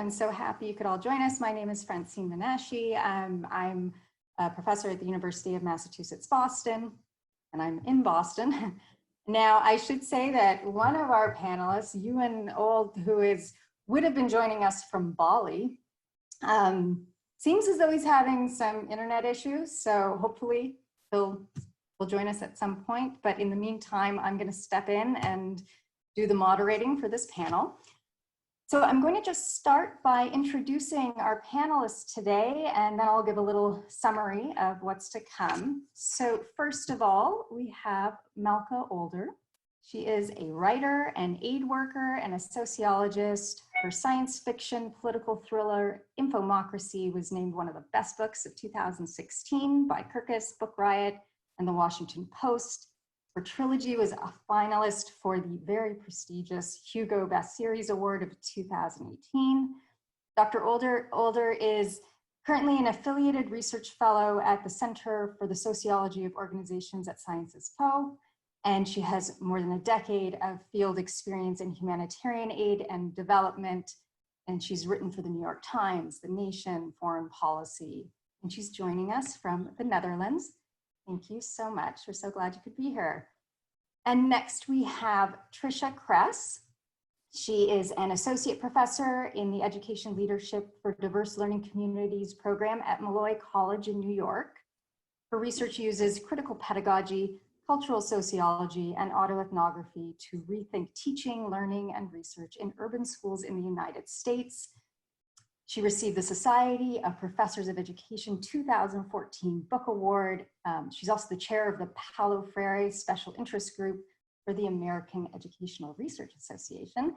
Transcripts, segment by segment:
I'm so happy you could all join us. My name is Francine Menashy. I'm a professor at the University of Massachusetts, Boston, and I'm in Boston. Now, I should say that one of our panelists, Ewan Old, who would have been joining us from Bali, seems as though he's having some internet issues, so hopefully he'll join us at some point. But in the meantime, I'm going to step in and do the moderating for this panel. So I'm going to just start by introducing our panelists today, and then I'll give a little summary of what's to come. So first of all, we have Malka Older. She is a writer, an aid worker, and a sociologist. Her science fiction political thriller, Infomocracy, was named one of the best books of 2016 by Kress, Book Riot, and the Washington Post. Her trilogy was a finalist for the very prestigious Hugo Best Series Award of 2018. Dr. Older is currently an affiliated research fellow at the Center for the Sociology of Organizations at Sciences Po, and she has more than a decade of field experience in humanitarian aid and development, and she's written for the New York Times, The Nation, Foreign Policy, and she's joining us from the Netherlands. Thank you so much. We're so glad you could be here. And next we have Tricia Kress. She is an associate professor in the Education Leadership for Diverse Learning Communities program at Malloy College in New York. Her research uses critical pedagogy, cultural sociology, and autoethnography to rethink teaching, learning, and research in urban schools in the United States. She received the Society of Professors of Education 2014 Book Award. She's also the chair of the Paulo Freire Special Interest Group for the American Educational Research Association.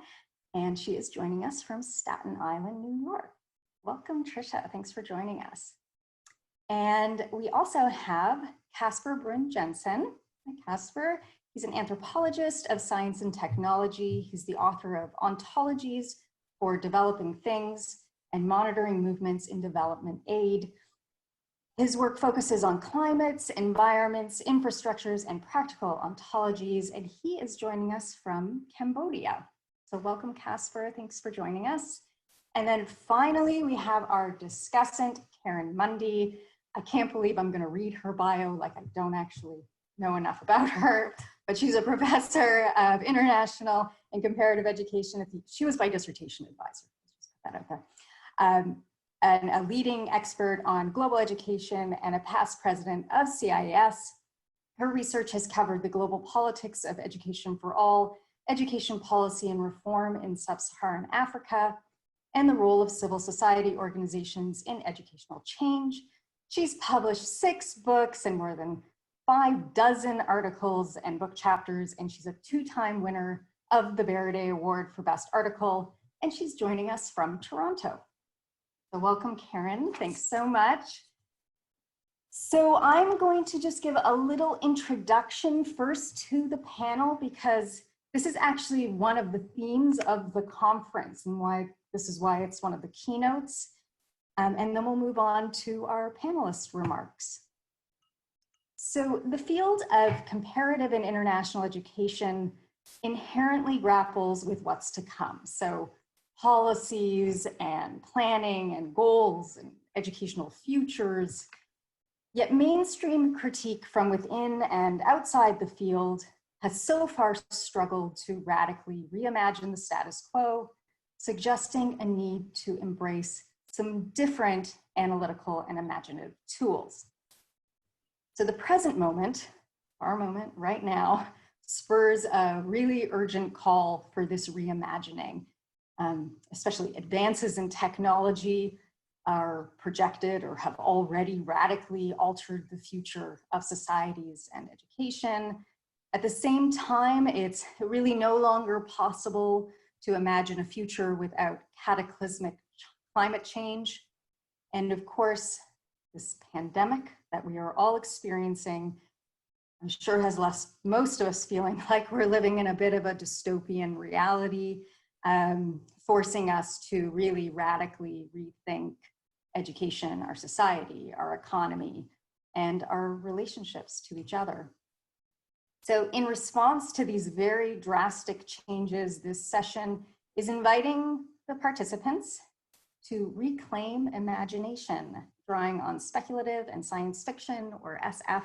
And she is joining us from Staten Island, New York. Welcome, Tricia. Thanks for joining us. And we also have Casper Bruun Jensen. Hi, Casper. He's an anthropologist of science and technology. He's the author of Ontologies for Developing Things and Monitoring Movements in Development Aid. His work focuses on climates, environments, infrastructures, and practical ontologies, and he is joining us from Cambodia. So welcome, Casper, thanks for joining us. And then finally, we have our discussant, Karen Mundy. I can't believe I'm gonna read her bio like I don't actually know enough about her, but she's a professor of international and comparative education. She was my dissertation advisor. And a leading expert on global education and a past president of CIES. Her research has covered the global politics of education for all, education policy and reform in sub-Saharan Africa, and the role of civil society organizations in educational change. She's published 6 books and more than 6 articles and book chapters, and she's a 2-time winner of the Barraday Award for Best Article, and she's joining us from Toronto. So welcome, Karen. Thanks so much. So I'm going to just give a little introduction first to the panel, because this is actually one of the themes of the conference and why it's one of the keynotes. And then we'll move on to our panelists' remarks. So the field of comparative and international education inherently grapples with what's to come. So policies and planning and goals and educational futures. Yet mainstream critique from within and outside the field has so far struggled to radically reimagine the status quo, suggesting a need to embrace some different analytical and imaginative tools. So the present moment, our moment right now, spurs a really urgent call for this reimagining. Especially advances in technology are projected or have already radically altered the future of societies and education. At the same time, it's really no longer possible to imagine a future without cataclysmic climate change. And of course, this pandemic that we are all experiencing, I'm sure has left most of us feeling like we're living in a bit of a dystopian reality, forcing us to really radically rethink education, our society, our economy, and our relationships to each other. So in response to these very drastic changes, this session is inviting the participants to reclaim imagination, drawing on speculative and science fiction, or SF,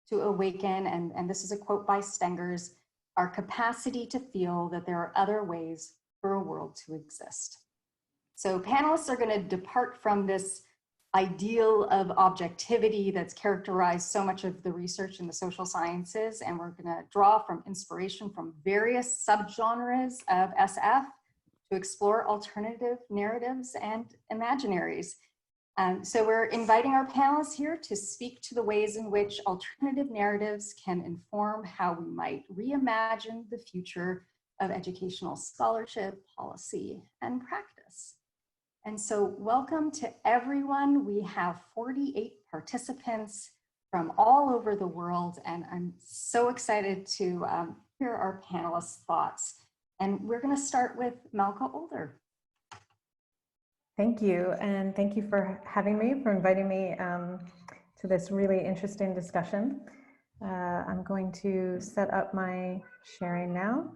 to awaken, and this is a quote by Stengers, our capacity to feel that there are other ways for a world to exist. So panelists are going to depart from this ideal of objectivity that's characterized so much of the research in the social sciences, and we're going to draw from inspiration from various subgenres of SF to explore alternative narratives and imaginaries. So we're inviting our panelists here to speak to the ways in which alternative narratives can inform how we might reimagine the future of educational scholarship, policy, and practice. And so welcome to everyone. We have 48 participants from all over the world, and I'm so excited to hear our panelists' thoughts. And we're going to start with Malka Older. Thank you, and thank you for having me, for inviting me to this really interesting discussion. I'm going to set up my sharing now.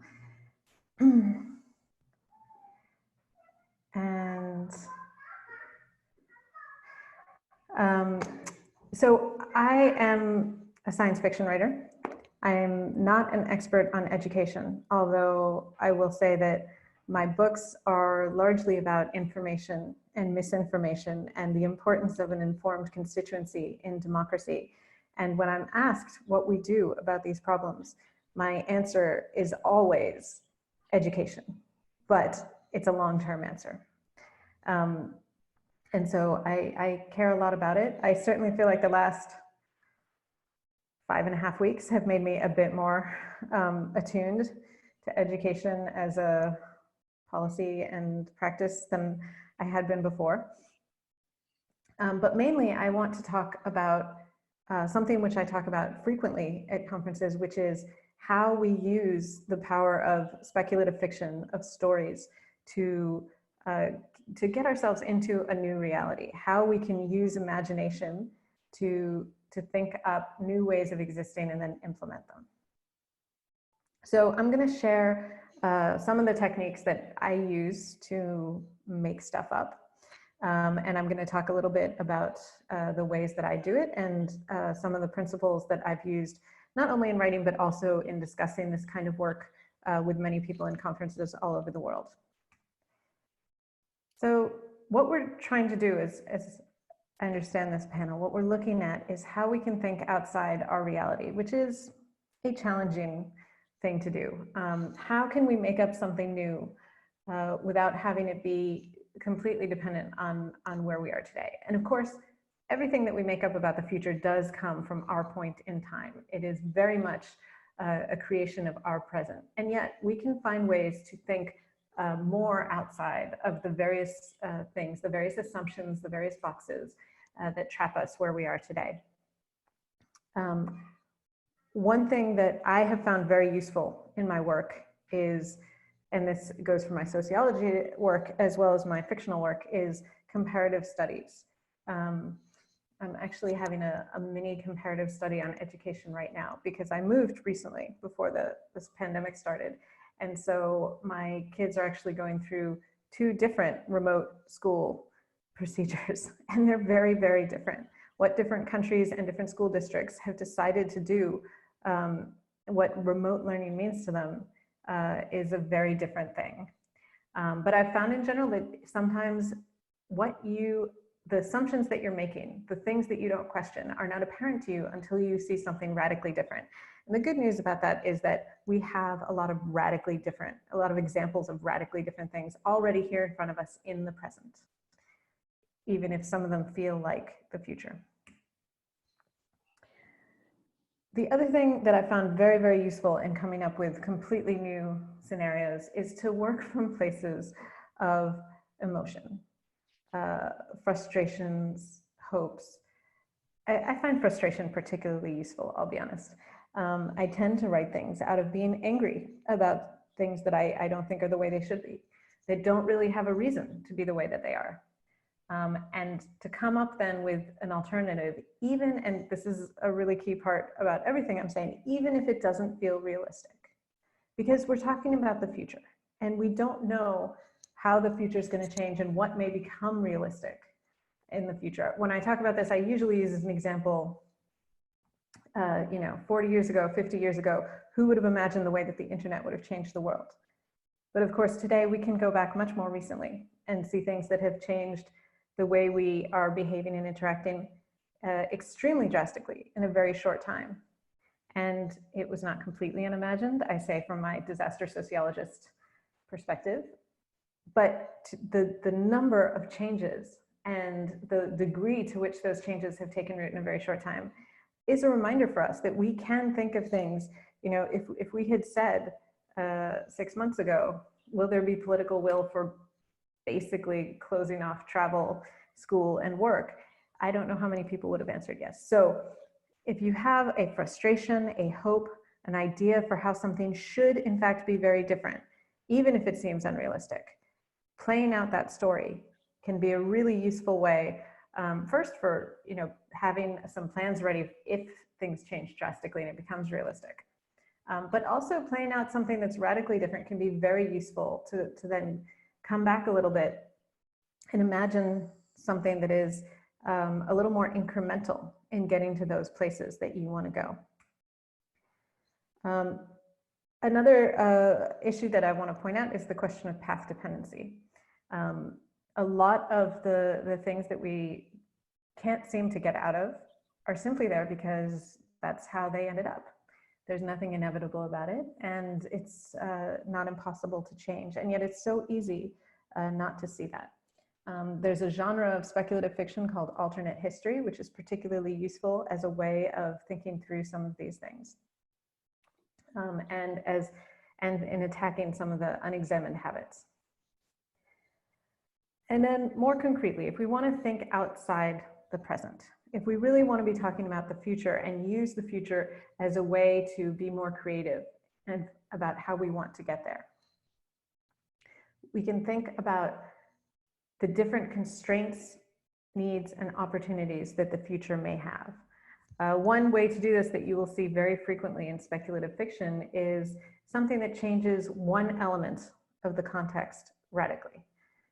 And so I am a science fiction writer. I'm not an expert on education, although I will say that my books are largely about information and misinformation and the importance of an informed constituency in democracy. And when I'm asked what we do about these problems, my answer is always education, but it's a long-term answer. And so I care a lot about it. I certainly feel like the last 5.5 weeks have made me a bit more attuned to education as a policy and practice than I had been before. But mainly I want to talk about something which I talk about frequently at conferences, which is how we use the power of speculative fiction, of stories, to get ourselves into a new reality, how we can use imagination to think up new ways of existing and then implement them. So I'm going to share some of the techniques that I use to make stuff up. And I'm going to talk a little bit about the ways that I do it and some of the principles that I've used, not only in writing, but also in discussing this kind of work with many people in conferences all over the world. So what we're trying to do is, as I understand this panel, what we're looking at is how we can think outside our reality, which is a challenging thing to do. How can we make up something new without having it be completely dependent on where we are today? And of course, everything that we make up about the future does come from our point in time. It is very much a creation of our present. And yet we can find ways to think more outside of the various things, the various assumptions, the various boxes that trap us where we are today. One thing that I have found very useful in my work is, and this goes for my sociology work as well as my fictional work, is comparative studies. I'm actually having a mini comparative study on education right now because I moved recently before this pandemic started. And so my kids are actually going through 2 different remote school procedures, and they're very, very different. What different countries and different school districts have decided to do, what remote learning means to them, is a very different thing. But I've found in general that sometimes the assumptions that you're making, the things that you don't question, are not apparent to you until you see something radically different. And the good news about that is that we have a lot of examples of radically different things already here in front of us in the present, even if some of them feel like the future. The other thing that I found very, very useful in coming up with completely new scenarios is to work from places of emotion, frustrations, hopes. I find frustration particularly useful, I'll be honest. I tend to write things out of being angry about things that I don't think are the way they should be. They don't really have a reason to be the way that they are. And to come up then with an alternative, even, and this is a really key part about everything I'm saying, even if it doesn't feel realistic, because we're talking about the future and we don't know how the future is going to change and what may become realistic in the future. When I talk about this, I usually use as an example, 40 years ago, 50 years ago, who would have imagined the way that the internet would have changed the world? But of course, today we can go back much more recently and see things that have changed the way we are behaving and interacting extremely drastically in a very short time. And it was not completely unimagined, I say from my disaster sociologist perspective, but the number of changes and the degree to which those changes have taken root in a very short time is a reminder for us that we can think of things, if we had said 6 months ago, will there be political will for basically closing off travel, school, and work? I don't know how many people would have answered yes. So if you have a frustration, a hope, an idea for how something should in fact be very different, even if it seems unrealistic, playing out that story can be a really useful way, first for having some plans ready if things change drastically and it becomes realistic. But also playing out something that's radically different can be very useful to then come back a little bit and imagine something that is a little more incremental in getting to those places that you want to go. Another issue that I want to point out is the question of path dependency. A lot of the things that we can't seem to get out of are simply there because that's how they ended up. There's nothing inevitable about it, and it's not impossible to change, and yet it's so easy not to see that. There's a genre of speculative fiction called alternate history, which is particularly useful as a way of thinking through some of these things, and in attacking some of the unexamined habits. And then more concretely, if we want to think outside the present, if we really want to be talking about the future and use the future as a way to be more creative and about how we want to get there, we can think about the different constraints, needs, and opportunities that the future may have. One way to do this that you will see very frequently in speculative fiction is something that changes one element of the context radically.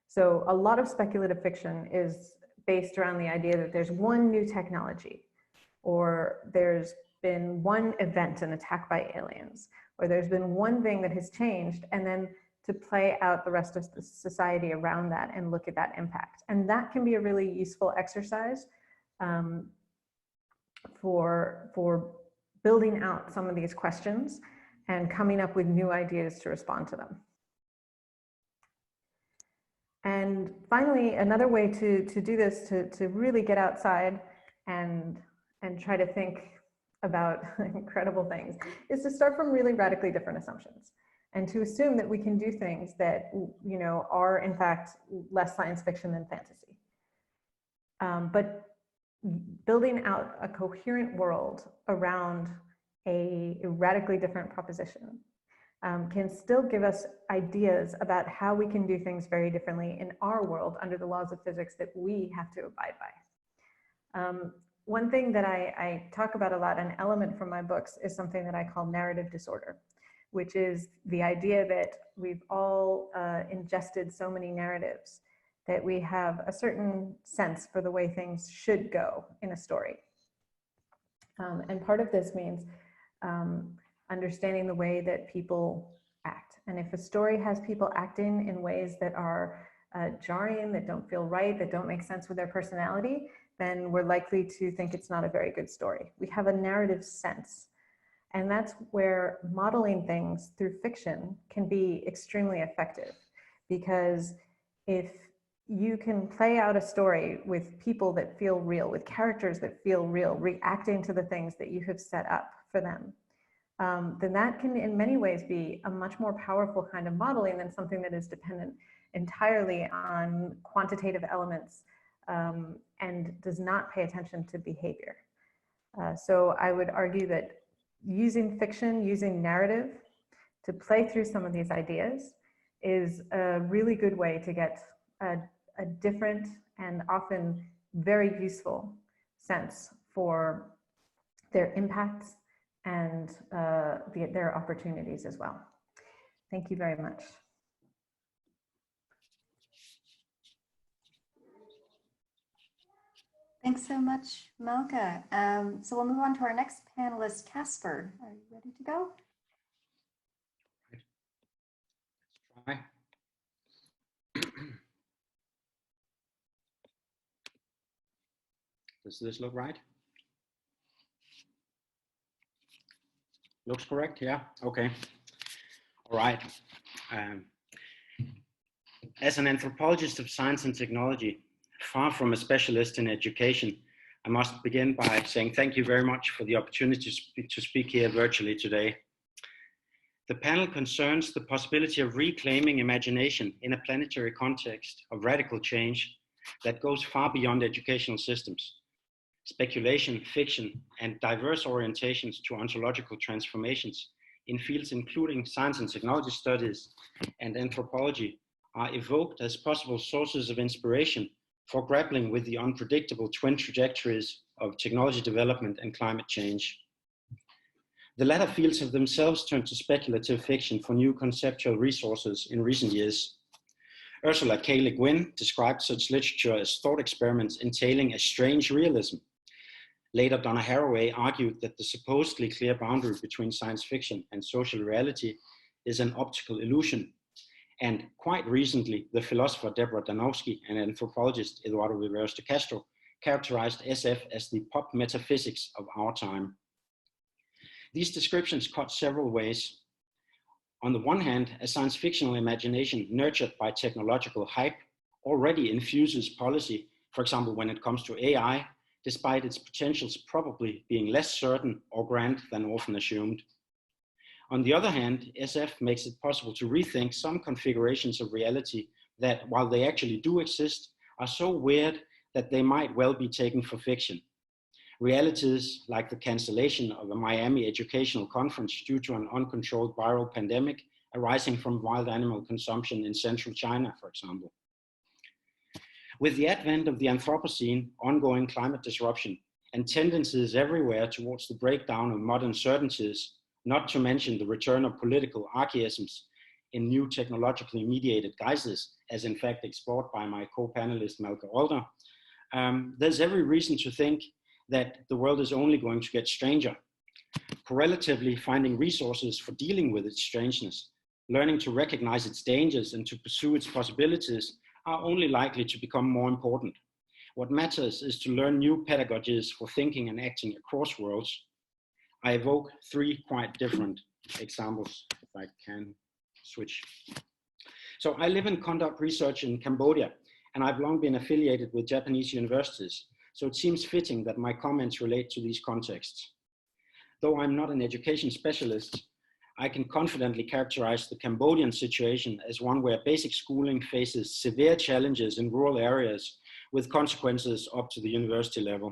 So a lot of speculative fiction is based around the idea that there's one new technology, or there's been one event, an attack by aliens, or there's been one thing that has changed, and then to play out the rest of the society around that and look at that impact. And that can be a really useful exercise for building out some of these questions and coming up with new ideas to respond to them. And finally, another way to do this, to really get outside and try to think about incredible things, is to start from really radically different assumptions, and to assume that we can do things that are in fact less science fiction than fantasy. But building out a coherent world around a radically different proposition can still give us ideas about how we can do things very differently in our world under the laws of physics that we have to abide by. One thing that I talk about a lot, an element from my books, is something that I call narrative disorder, which is the idea that we've all ingested so many narratives that we have a certain sense for the way things should go in a story. And part of this means understanding the way that people act. And if a story has people acting in ways that are jarring, that don't feel right, that don't make sense with their personality, then we're likely to think it's not a very good story. We have a narrative sense. And that's where modeling things through fiction can be extremely effective, because if you can play out a story with people that feel real, with characters that feel real, reacting to the things that you have set up for them, then that can in many ways be a much more powerful kind of modeling than something that is dependent entirely on quantitative elements and does not pay attention to behavior. So I would argue that using fiction, using narrative to play through some of these ideas is a really good way to get a different and often very useful sense for their impacts and their opportunities as well. Thank you very much. Thanks so much, Malka. So we'll move on to our next panelist, Casper. Are you ready to go? Let's try. Does this look right? Looks correct, yeah, okay. All right. As an anthropologist of science and technology, far from a specialist in education, I must begin by saying thank you very much for the opportunity to speak here virtually today. The panel concerns the possibility of reclaiming imagination in a planetary context of radical change that goes far beyond educational systems. Speculation, fiction, and diverse orientations to ontological transformations in fields including science and technology studies and anthropology are evoked as possible sources of inspiration for grappling with the unpredictable twin trajectories of technology development and climate change. The latter fields have themselves turned to speculative fiction for new conceptual resources in recent years. Ursula K. Le Guin described such literature as thought experiments entailing a strange realism. Later, Donna Haraway argued that the supposedly clear boundary between science fiction and social reality is an optical illusion. And quite recently, the philosopher Deborah Danowski and anthropologist Eduardo Viveros de Castro characterized SF as the pop metaphysics of our time. These descriptions cut several ways. On the one hand, a science fictional imagination nurtured by technological hype already infuses policy, for example, when it comes to AI, despite its potentials probably being less certain or grand than often assumed. On the other hand, SF makes it possible to rethink some configurations of reality that, while they actually do exist, are so weird that they might well be taken for fiction. Realities like the cancellation of a Miami educational conference due to an uncontrolled viral pandemic arising from wild animal consumption in central China, for example. With the advent of the Anthropocene, ongoing climate disruption, and tendencies everywhere towards the breakdown of modern certainties, not to mention the return of political archaisms in new technologically mediated guises, as in fact explored by my co-panelist Malka Older, there's every reason to think that the world is only going to get stranger. Correlatively, finding resources for dealing with its strangeness, learning to recognize its dangers and to pursue its possibilities are only likely to become more important. What matters is to learn new pedagogies for thinking and acting across worlds. I evoke three quite different examples, if I can switch. So I live and conduct research in Cambodia, and I've long been affiliated with Japanese universities, so it seems fitting that my comments relate to these contexts. Though I'm not an education specialist, I can confidently characterize the Cambodian situation as one where basic schooling faces severe challenges in rural areas with consequences up to the university level.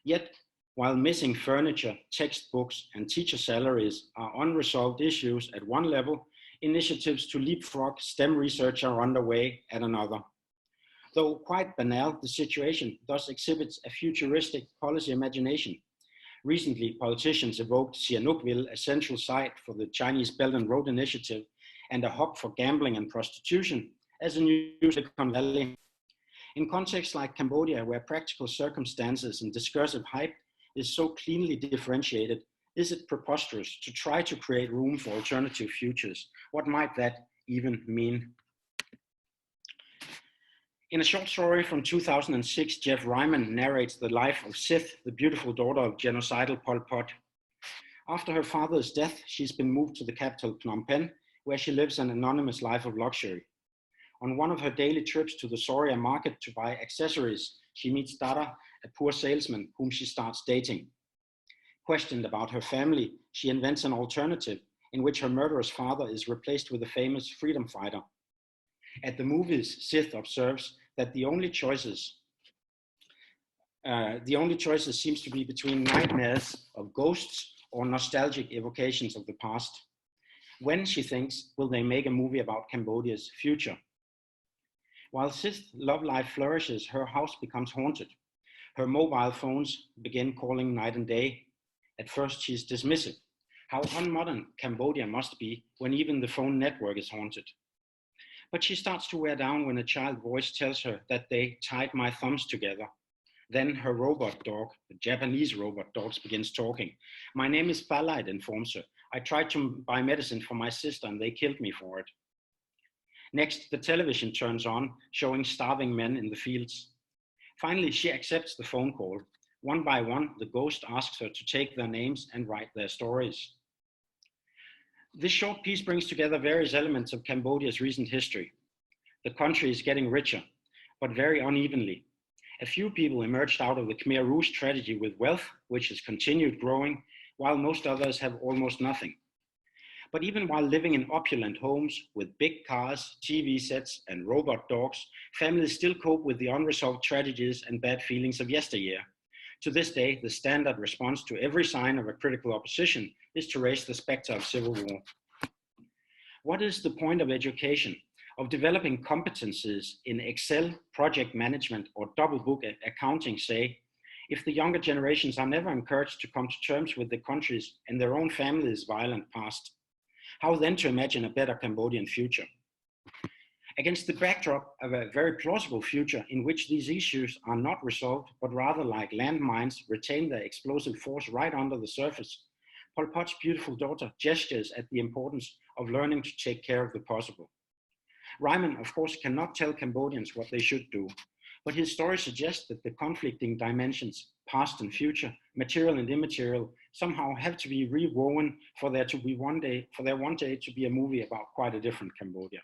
Yet, while missing furniture, textbooks, and teacher salaries are unresolved issues at one level, initiatives to leapfrog STEM research are underway at another. Though quite banal, the situation thus exhibits a futuristic policy imagination. Recently, politicians evoked Sihanoukville, a central site for the Chinese Belt and Road Initiative and a hub for gambling and prostitution, as a new Silicon Valley. In contexts like Cambodia, where practical circumstances and discursive hype is so cleanly differentiated, is it preposterous to try to create room for alternative futures? What might that even mean? In a short story from 2006, Jeff Ryman narrates the life of Sith, the beautiful daughter of genocidal Pol Pot. After her father's death, she's been moved to the capital Phnom Penh, where she lives an anonymous life of luxury. On one of her daily trips to the Soria market to buy accessories, she meets Dada, a poor salesman whom she starts dating. Questioned about her family, she invents an alternative in which her murderous father is replaced with a famous freedom fighter. At the movies, Sith observes that the only choices seems to be between nightmares of ghosts or nostalgic evocations of the past. When, she thinks, will they make a movie about Cambodia's future? While Sith's love life flourishes, her house becomes haunted. Her mobile phones begin calling night and day. At first, she's dismissive. How unmodern Cambodia must be when even the phone network is haunted. But she starts to wear down when a child voice tells her that they tied my thumbs together. Then her robot dog, the Japanese robot dogs, begins talking. "My name is Bala," it informs her. "I tried to buy medicine for my sister and they killed me for it." Next, the television turns on, showing starving men in the fields. Finally, she accepts the phone call. One by one, the ghost asks her to take their names and write their stories. This short piece brings together various elements of Cambodia's recent history. The country is getting richer, but very unevenly. A few people emerged out of the Khmer Rouge tragedy with wealth, which has continued growing, while most others have almost nothing. But even while living in opulent homes with big cars, TV sets, and robot dogs, families still cope with the unresolved tragedies and bad feelings of yesteryear. To this day, the standard response to every sign of a critical opposition is to raise the specter of civil war. What is the point of education? Of developing competencies in Excel, project management, or double book accounting, say, if the younger generations are never encouraged to come to terms with the country's and their own families' violent past? How then to imagine a better Cambodian future? Against the backdrop of a very plausible future in which these issues are not resolved, but rather like landmines retain their explosive force right under the surface, Pol Pot's beautiful daughter gestures at the importance of learning to take care of the possible. Ryman, of course, cannot tell Cambodians what they should do, but his story suggests that the conflicting dimensions, past and future, material and immaterial, somehow have to be rewoven for there one day to be a movie about quite a different Cambodia.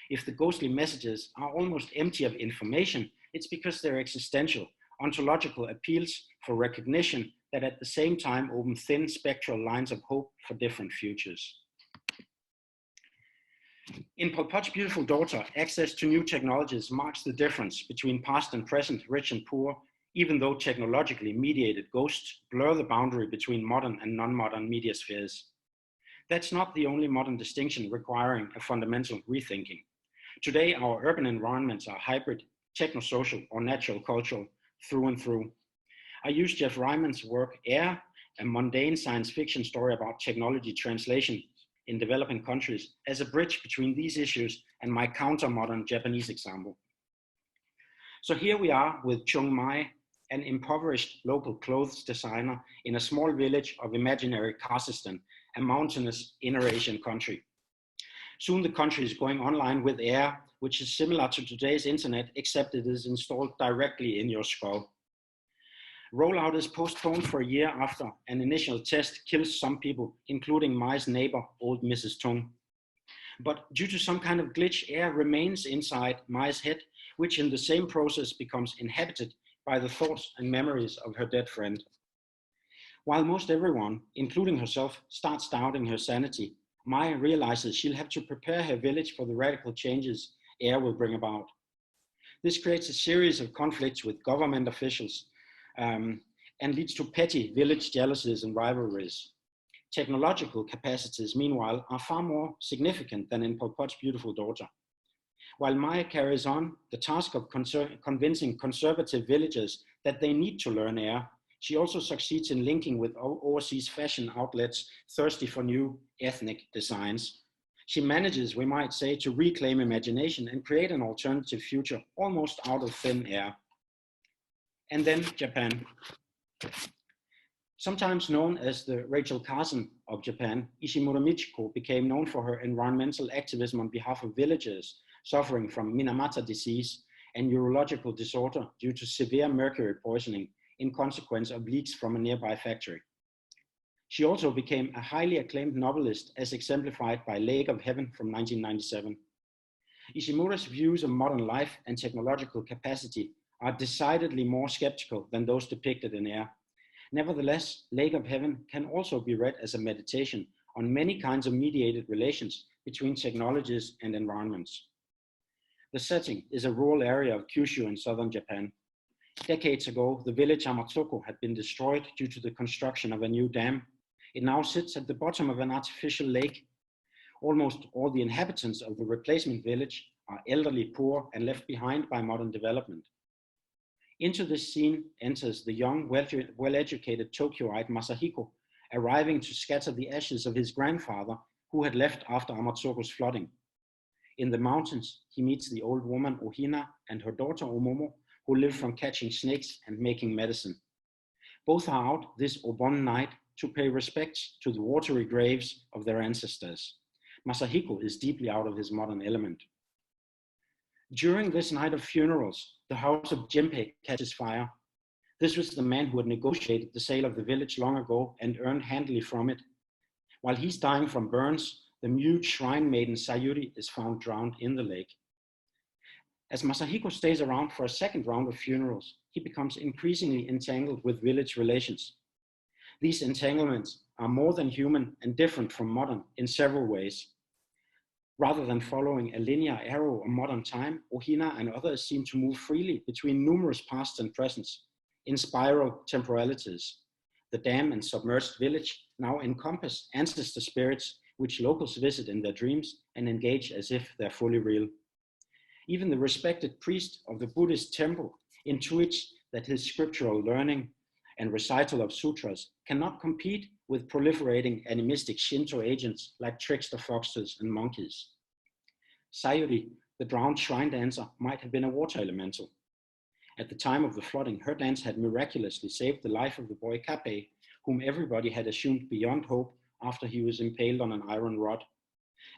If the ghostly messages are almost empty of information, it's because they're existential, ontological appeals for recognition that at the same time open thin spectral lines of hope for different futures. In Pol Pot's beautiful daughter, access to new technologies marks the difference between past and present, rich and poor, even though technologically mediated ghosts blur the boundary between modern and non-modern media spheres. That's not the only modern distinction requiring a fundamental rethinking. Today, our urban environments are hybrid, technosocial, or natural cultural through and through. I use Jeff Ryman's work, Air, a mundane science fiction story about technology translation in developing countries, as a bridge between these issues and my counter-modern Japanese example. So here we are with Chung Mai, an impoverished local clothes designer in a small village of imaginary Kazakhstan, a mountainous inner Asian country. Soon the country is going online with Air, which is similar to today's internet, except it is installed directly in your skull. Rollout is postponed for a year after an initial test kills some people, including Mai's neighbor, old Mrs. Tung. But due to some kind of glitch, Air remains inside Mai's head, which in the same process becomes inhabited by the thoughts and memories of her dead friend. While most everyone, including herself, starts doubting her sanity, Mai realizes she'll have to prepare her village for the radical changes Air will bring about. This creates a series of conflicts with government officials and leads to petty village jealousies and rivalries. Technological capacities, meanwhile, are far more significant than in Pol Pot's beautiful daughter. While Mai carries on the task of convincing conservative villagers that they need to learn Air, she also succeeds in linking with overseas fashion outlets thirsty for new ethnic designs. She manages, we might say, to reclaim imagination and create an alternative future almost out of thin air. And then Japan. Sometimes known as the Rachel Carson of Japan, Ishimura Michiko became known for her environmental activism on behalf of villagers suffering from Minamata disease and neurological disorder due to severe mercury poisoning in consequence of leaks from a nearby factory. She also became a highly acclaimed novelist, as exemplified by Lake of Heaven from 1997. Ishimura's views of modern life and technological capacity are decidedly more skeptical than those depicted in Air. Nevertheless, Lake of Heaven can also be read as a meditation on many kinds of mediated relations between technologies and environments. The setting is a rural area of Kyushu in southern Japan. Decades ago, the village Amatsoko had been destroyed due to the construction of a new dam. It now sits at the bottom of an artificial lake. Almost all the inhabitants of the replacement village are elderly, poor, and left behind by modern development. Into this scene enters the young, well-educated Tokyoite Masahiko, arriving to scatter the ashes of his grandfather, who had left after Amatsoko's flooding. In the mountains, he meets the old woman Ohina and her daughter Omomo, who live from catching snakes and making medicine. Both are out this Obon night to pay respects to the watery graves of their ancestors. Masahiko is deeply out of his modern element. During this night of funerals, the house of Jempe catches fire. This was the man who had negotiated the sale of the village long ago and earned handily from it. While he's dying from burns, the mute shrine maiden Sayuri is found drowned in the lake. As Masahiko stays around for a second round of funerals, he becomes increasingly entangled with village relations. These entanglements are more than human and different from modern in several ways. Rather than following a linear arrow of modern time, Ohina and others seem to move freely between numerous pasts and presents in spiral temporalities. The dam and submerged village now encompass ancestor spirits which locals visit in their dreams and engage as if they're fully real. Even the respected priest of the Buddhist temple intuits that his scriptural learning and recital of sutras cannot compete with proliferating animistic Shinto agents like trickster foxes and monkeys. Sayuri, the drowned shrine dancer, might have been a water elemental. At the time of the flooding, her dance had miraculously saved the life of the boy Kape, whom everybody had assumed beyond hope after he was impaled on an iron rod.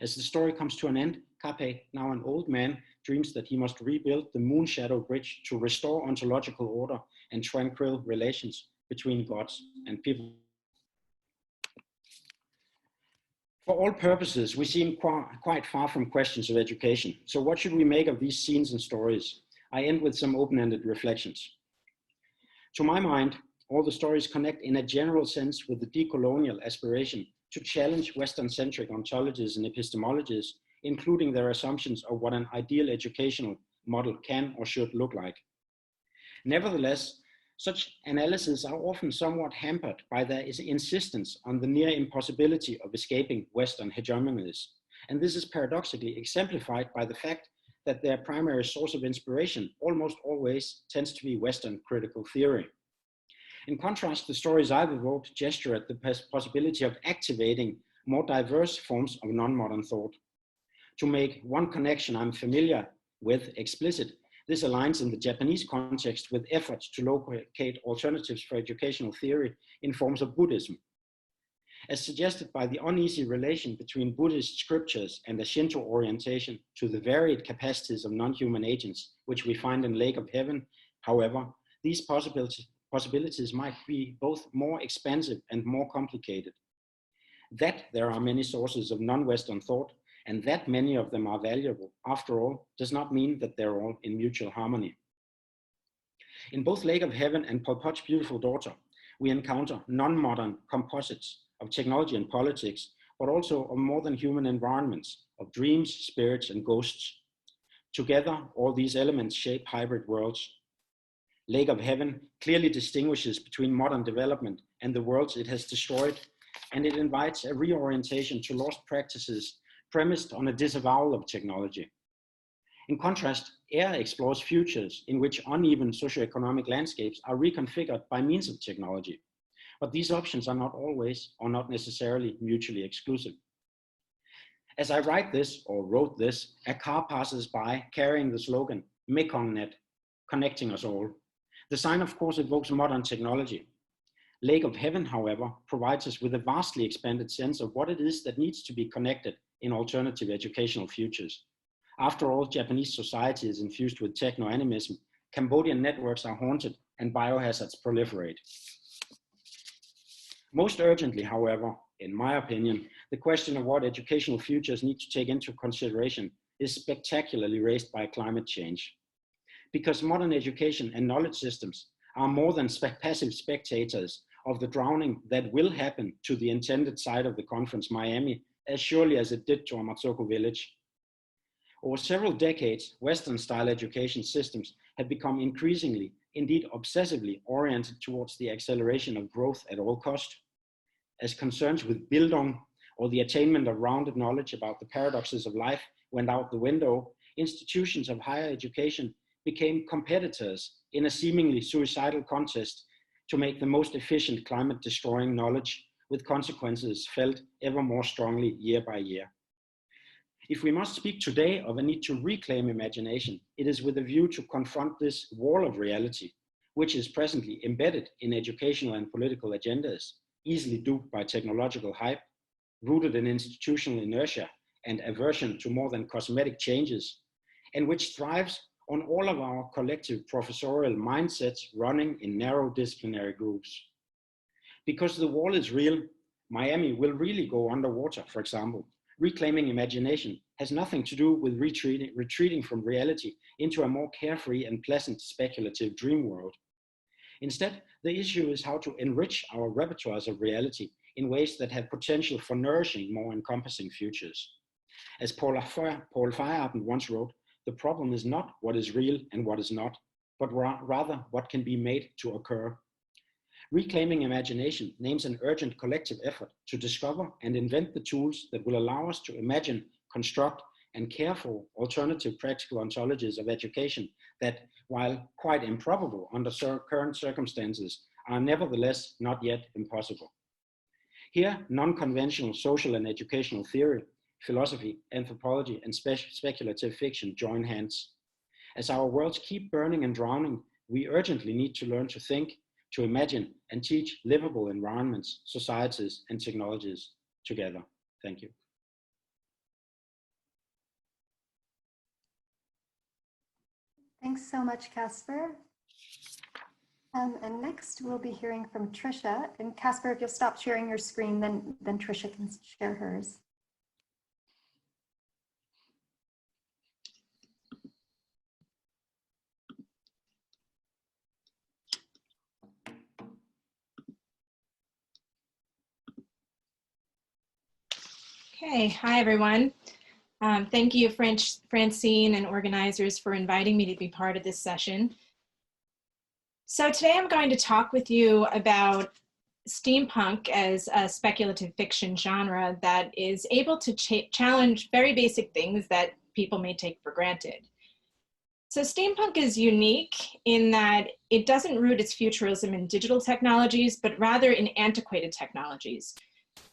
As the story comes to an end, Kape, now an old man, dreams that he must rebuild the Moon Shadow Bridge to restore ontological order and tranquil relations between gods and people. For all purposes, we seem quite far from questions of education. So what should we make of these scenes and stories? I end with some open-ended reflections. To my mind, all the stories connect in a general sense with the decolonial aspiration to challenge Western-centric ontologies and epistemologies, including their assumptions of what an ideal educational model can or should look like. Nevertheless, such analyses are often somewhat hampered by their insistence on the near impossibility of escaping Western hegemonies. And this is paradoxically exemplified by the fact that their primary source of inspiration almost always tends to be Western critical theory. In contrast, the stories I've evoked gesture at the possibility of activating more diverse forms of non-modern thought. To make one connection I'm familiar with explicit, this aligns in the Japanese context with efforts to locate alternatives for educational theory in forms of Buddhism. As suggested by the uneasy relation between Buddhist scriptures and a Shinto orientation to the varied capacities of non-human agents, which we find in Lake of Heaven, however, these possibilities might be both more expansive and more complicated. That there are many sources of non-Western thought and that many of them are valuable, after all, does not mean that they're all in mutual harmony. In both Lake of Heaven and Pol Pot's Beautiful Daughter, we encounter non-modern composites of technology and politics, but also of more than human environments, of dreams, spirits, and ghosts. Together, all these elements shape hybrid worlds. Lake of Heaven clearly distinguishes between modern development and the worlds it has destroyed, and it invites a reorientation to lost practices premised on a disavowal of technology. In contrast, Air explores futures in which uneven socioeconomic landscapes are reconfigured by means of technology. But these options are not always or not necessarily mutually exclusive. As I write this or wrote this, a car passes by carrying the slogan, MekongNet, connecting us all. The sign, of course, evokes modern technology. Lake of Heaven, however, provides us with a vastly expanded sense of what it is that needs to be connected in alternative educational futures. After all, Japanese society is infused with techno-animism, Cambodian networks are haunted, and biohazards proliferate. Most urgently, however, in my opinion, the question of what educational futures need to take into consideration is spectacularly raised by climate change. Because modern education and knowledge systems are more than passive spectators of the drowning that will happen to the intended site of the conference, Miami, as surely as it did to Amatsoko village. Over several decades, Western-style education systems have become increasingly, indeed obsessively, oriented towards the acceleration of growth at all cost. As concerns with Bildung, or the attainment of rounded knowledge about the paradoxes of life, went out the window, institutions of higher education became competitors in a seemingly suicidal contest to make the most efficient climate-destroying knowledge, with consequences felt ever more strongly year by year. If we must speak today of a need to reclaim imagination, it is with a view to confront this wall of reality, which is presently embedded in educational and political agendas, easily duped by technological hype, rooted in institutional inertia and aversion to more than cosmetic changes, and which thrives on all of our collective professorial mindsets running in narrow disciplinary groups. Because the wall is real, Miami will really go underwater, for example. Reclaiming imagination has nothing to do with retreating from reality into a more carefree and pleasant speculative dream world. Instead, the issue is how to enrich our repertoires of reality in ways that have potential for nourishing more encompassing futures. As Paul Feyerabend once wrote, the problem is not what is real and what is not, but rather what can be made to occur. Reclaiming imagination names an urgent collective effort to discover and invent the tools that will allow us to imagine, construct, and care for alternative practical ontologies of education that, while quite improbable under current circumstances, are nevertheless not yet impossible. Here, non-conventional social and educational theory, philosophy, anthropology, and speculative fiction join hands. As our worlds keep burning and drowning, we urgently need to learn to think, to imagine, and teach livable environments, societies, and technologies together. Thank you. Thanks so much, Casper. And next we'll be hearing from Tricia. And Casper, if you'll stop sharing your screen, then Tricia can share hers. Okay, hi everyone. Thank you, Francine and organizers, for inviting me to be part of this session. So today I'm going to talk with you about steampunk as a speculative fiction genre that is able to challenge very basic things that people may take for granted. So steampunk is unique in that it doesn't root its futurism in digital technologies, but rather in antiquated technologies.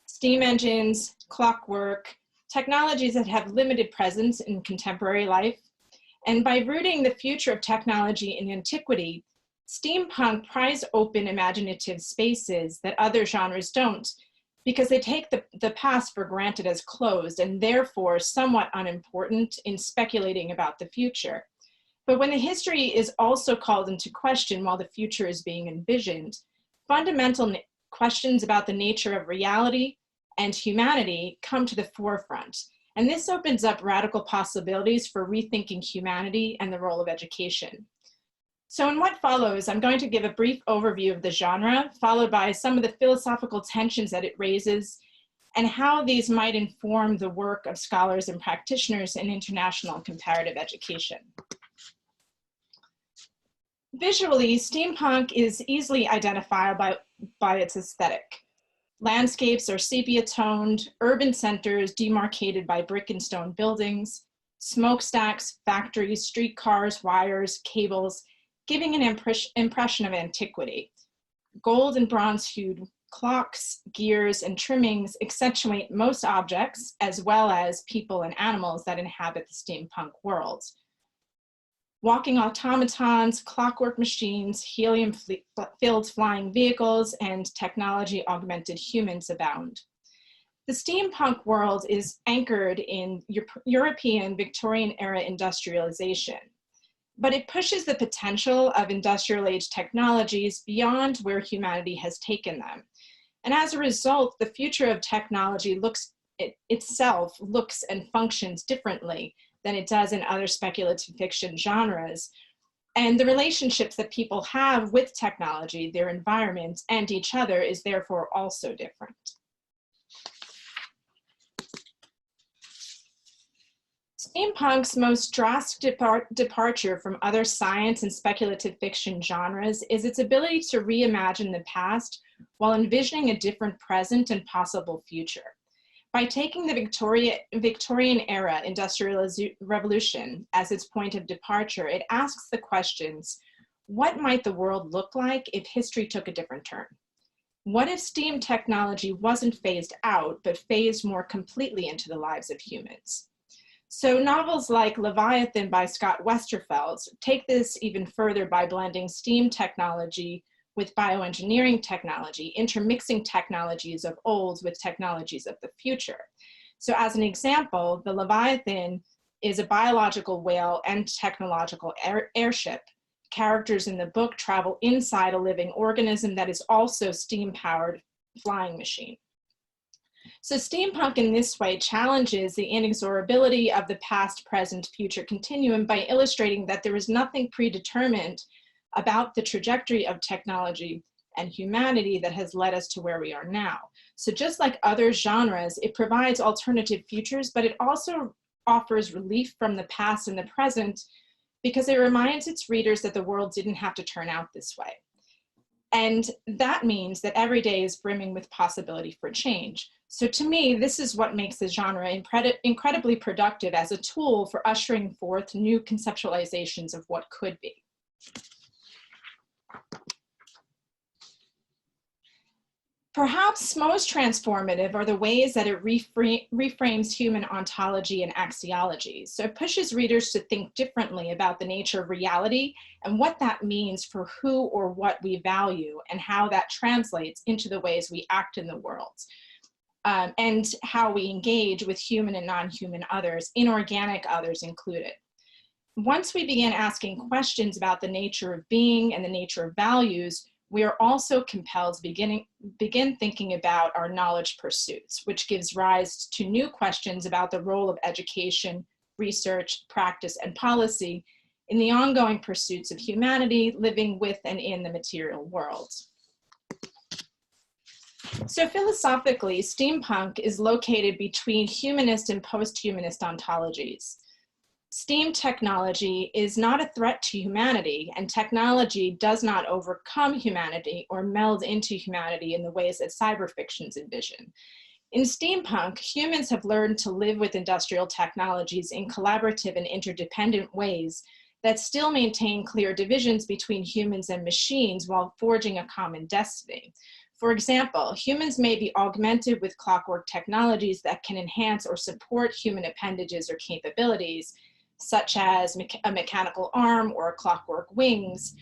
Steam engines, clockwork, technologies that have limited presence in contemporary life. And by rooting the future of technology in antiquity, steampunk pries open imaginative spaces that other genres don't, because they take the past for granted as closed and therefore somewhat unimportant in speculating about the future. But when the history is also called into question while the future is being envisioned, fundamental questions about the nature of reality and humanity come to the forefront. And this opens up radical possibilities for rethinking humanity and the role of education. So in what follows, I'm going to give a brief overview of the genre, followed by some of the philosophical tensions that it raises and how these might inform the work of scholars and practitioners in international and comparative education. Visually, steampunk is easily identifiable by its aesthetic. Landscapes are sepia-toned, urban centers demarcated by brick and stone buildings, smokestacks, factories, streetcars, wires, cables, giving an impression of antiquity. Gold and bronze-hued clocks, gears, and trimmings accentuate most objects, as well as people and animals that inhabit the steampunk world. Walking automatons, clockwork machines, helium-filled flying vehicles, and technology-augmented humans abound. The steampunk world is anchored in European Victorian-era industrialization, but it pushes the potential of industrial age technologies beyond where humanity has taken them. And as a result, the future of technology itself looks and functions differently than it does in other speculative fiction genres. And the relationships that people have with technology, their environment, and each other is therefore also different. Steampunk's most drastic departure from other science and speculative fiction genres is its ability to reimagine the past while envisioning a different present and possible future. By taking the Victorian era industrial revolution as its point of departure, it asks the questions, what might the world look like if history took a different turn? What if steam technology wasn't phased out, but phased more completely into the lives of humans? So novels like Leviathan by Scott Westerfeld take this even further by blending STEAM technology with bioengineering technology, intermixing technologies of old with technologies of the future. So as an example, the Leviathan is a biological whale and technological airship. Characters in the book travel inside a living organism that is also steam-powered flying machine. So steampunk in this way challenges the inexorability of the past, present, future continuum by illustrating that there is nothing predetermined about the trajectory of technology and humanity that has led us to where we are now. So just like other genres, it provides alternative futures, but it also offers relief from the past and the present because it reminds its readers that the world didn't have to turn out this way. And that means that every day is brimming with possibility for change. So to me, this is what makes the genre incredibly productive as a tool for ushering forth new conceptualizations of what could be. Perhaps most transformative are the ways that it reframes human ontology and axiology. So it pushes readers to think differently about the nature of reality and what that means for who or what we value and how that translates into the ways we act in the world. And how we engage with human and non-human others, inorganic others included. Once we begin asking questions about the nature of being and the nature of values, we are also compelled to begin thinking about our knowledge pursuits, which gives rise to new questions about the role of education, research, practice, and policy in the ongoing pursuits of humanity living with and in the material world. So philosophically, steampunk is located between humanist and post-humanist ontologies. STEAM technology is not a threat to humanity, and technology does not overcome humanity or meld into humanity in the ways that cyber fictions envision. In steampunk, humans have learned to live with industrial technologies in collaborative and interdependent ways that still maintain clear divisions between humans and machines while forging a common destiny. For example, humans may be augmented with clockwork technologies that can enhance or support human appendages or capabilities, such as a mechanical arm or clockwork wings.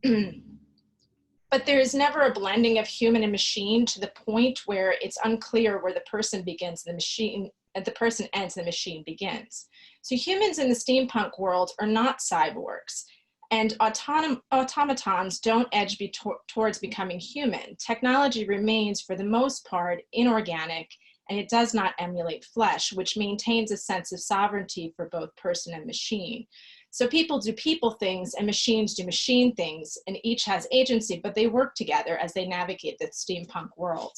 But there is never a blending of human and machine to the point where it's unclear where the person begins, the person ends, the machine begins. So humans in the steampunk world are not cyborgs, and automatons don't edge towards becoming human. Technology remains, for the most part, inorganic, and it does not emulate flesh, which maintains a sense of sovereignty for both person and machine. So people do people things and machines do machine things, and each has agency, but they work together as they navigate the steampunk world.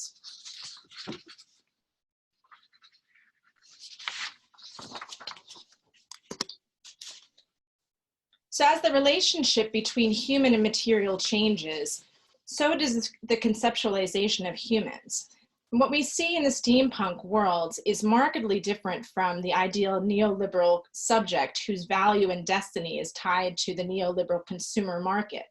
So as the relationship between human and material changes, so does the conceptualization of humans. What we see in the steampunk world is markedly different from the ideal neoliberal subject whose value and destiny is tied to the neoliberal consumer market.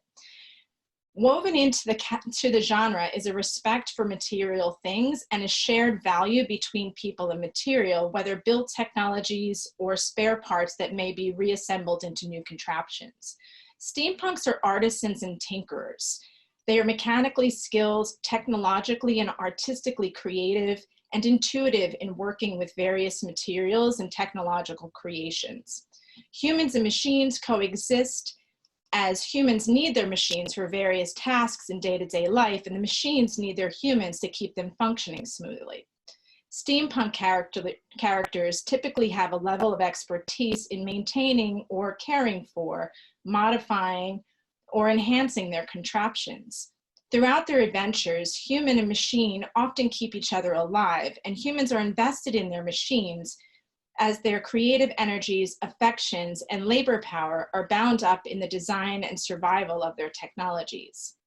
Woven into the genre is a respect for material things and a shared value between people and material, whether built technologies or spare parts that may be reassembled into new contraptions. Steampunks are artisans and tinkerers. They are mechanically skilled, technologically and artistically creative, and intuitive in working with various materials and technological creations. Humans and machines coexist as humans need their machines for various tasks in day-to-day life, and the machines need their humans to keep them functioning smoothly. Steampunk characters typically have a level of expertise in maintaining or caring for, modifying, or enhancing their contraptions. Throughout their adventures, human and machine often keep each other alive, and humans are invested in their machines as their creative energies, affections, and labor power are bound up in the design and survival of their technologies.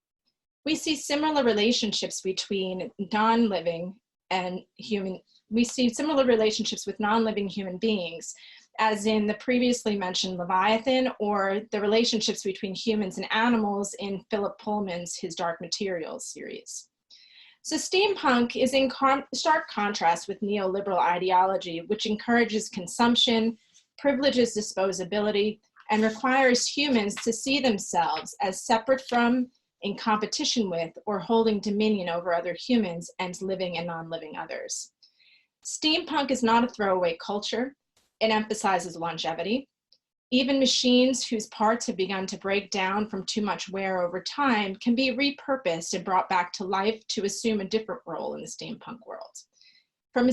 We see similar relationships between non-living and human, we see similar relationships with non-living human beings, as in the previously mentioned Leviathan, or the relationships between humans and animals in Philip Pullman's His Dark Materials series. So steampunk is in stark contrast with neoliberal ideology, which encourages consumption, privileges disposability, and requires humans to see themselves as separate from, in competition with, or holding dominion over other humans and living and non-living others. Steampunk is not a throwaway culture. It emphasizes longevity. Even machines whose parts have begun to break down from too much wear over time can be repurposed and brought back to life to assume a different role in the steampunk world. From a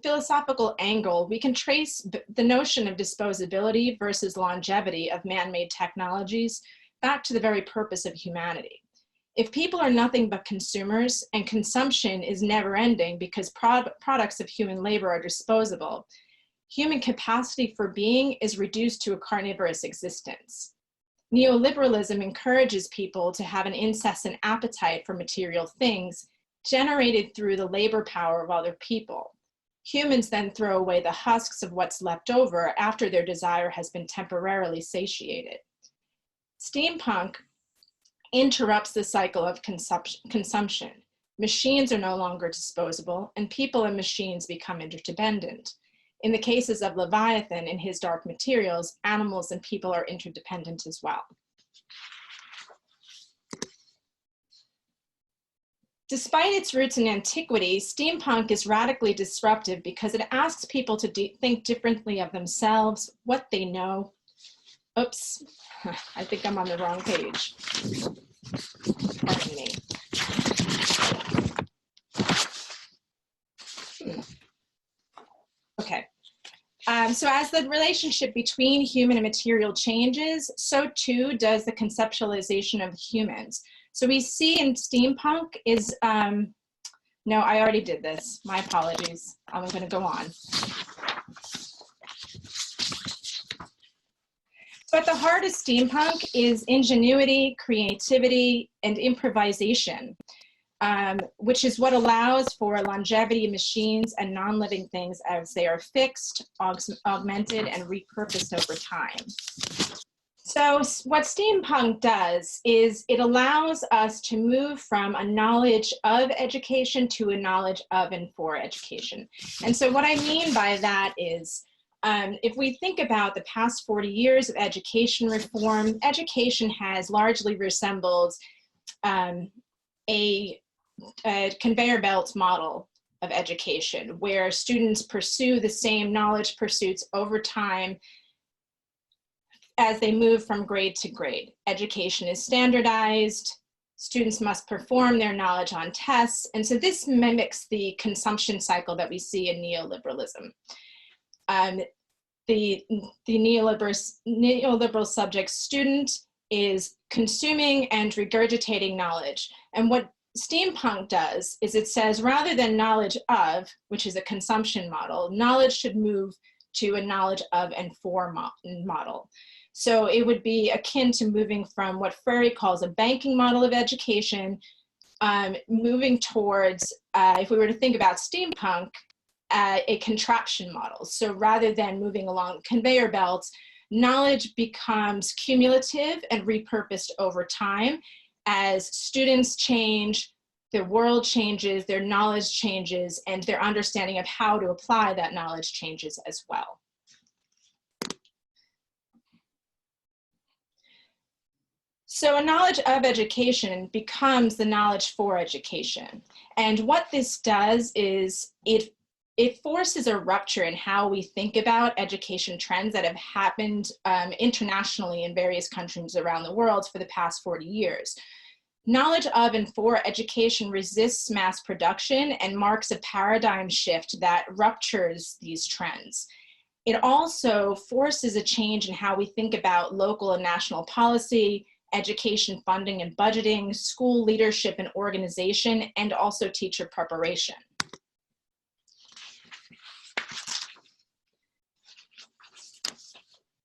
philosophical angle, we can trace the notion of disposability versus longevity of man-made technologies back to the very purpose of humanity. If people are nothing but consumers and consumption is never ending because products of human labor are disposable, human capacity for being is reduced to a carnivorous existence. Neoliberalism encourages people to have an incessant appetite for material things generated through the labor power of other people. Humans then throw away the husks of what's left over after their desire has been temporarily satiated. Steampunk interrupts the cycle of consumption. Machines are no longer disposable, and people and machines become interdependent. In the cases of Leviathan and his dark materials, animals and people are interdependent as well. Despite its roots in antiquity, steampunk is radically disruptive because it asks people to think differently of themselves, what they know. Oops, I think I'm on the wrong page. Pardon me. Okay. So as the relationship between human and material changes, so too does the conceptualization of humans. So we see in steampunk is, no, I already did this. My apologies. I'm going to go on. So at the heart of steampunk is ingenuity, creativity, and improvisation, which is what allows for longevity of machines and non-living things as they are fixed, augmented, and repurposed over time. So what steampunk does is it allows us to move from a knowledge of education to a knowledge of and for education. And so what I mean by that is, if we think about the past 40 years of education reform, education has largely resembled a conveyor belt model of education, where students pursue the same knowledge pursuits over time as they move from grade to grade. Education is standardized, students must perform their knowledge on tests, and so this mimics the consumption cycle that we see in neoliberalism. The neoliberal subject student is consuming and regurgitating knowledge, and what steampunk does is it says rather than knowledge of, which is a consumption model, knowledge should move to a knowledge of and for model. So it would be akin to moving from what Freire calls a banking model of education, moving towards, if we were to think about steampunk, a contraption model. So rather than moving along conveyor belts, knowledge becomes cumulative and repurposed over time. As students change, their world changes, their knowledge changes, and their understanding of how to apply that knowledge changes as well. So a knowledge of education becomes the knowledge for education. And what this does is it forces a rupture in how we think about education trends that have happened internationally in various countries around the world for the past 40 years. Knowledge of and for education resists mass production and marks a paradigm shift that ruptures these trends. It also forces a change in how we think about local and national policy, education funding and budgeting, school leadership and organization, and also teacher preparation.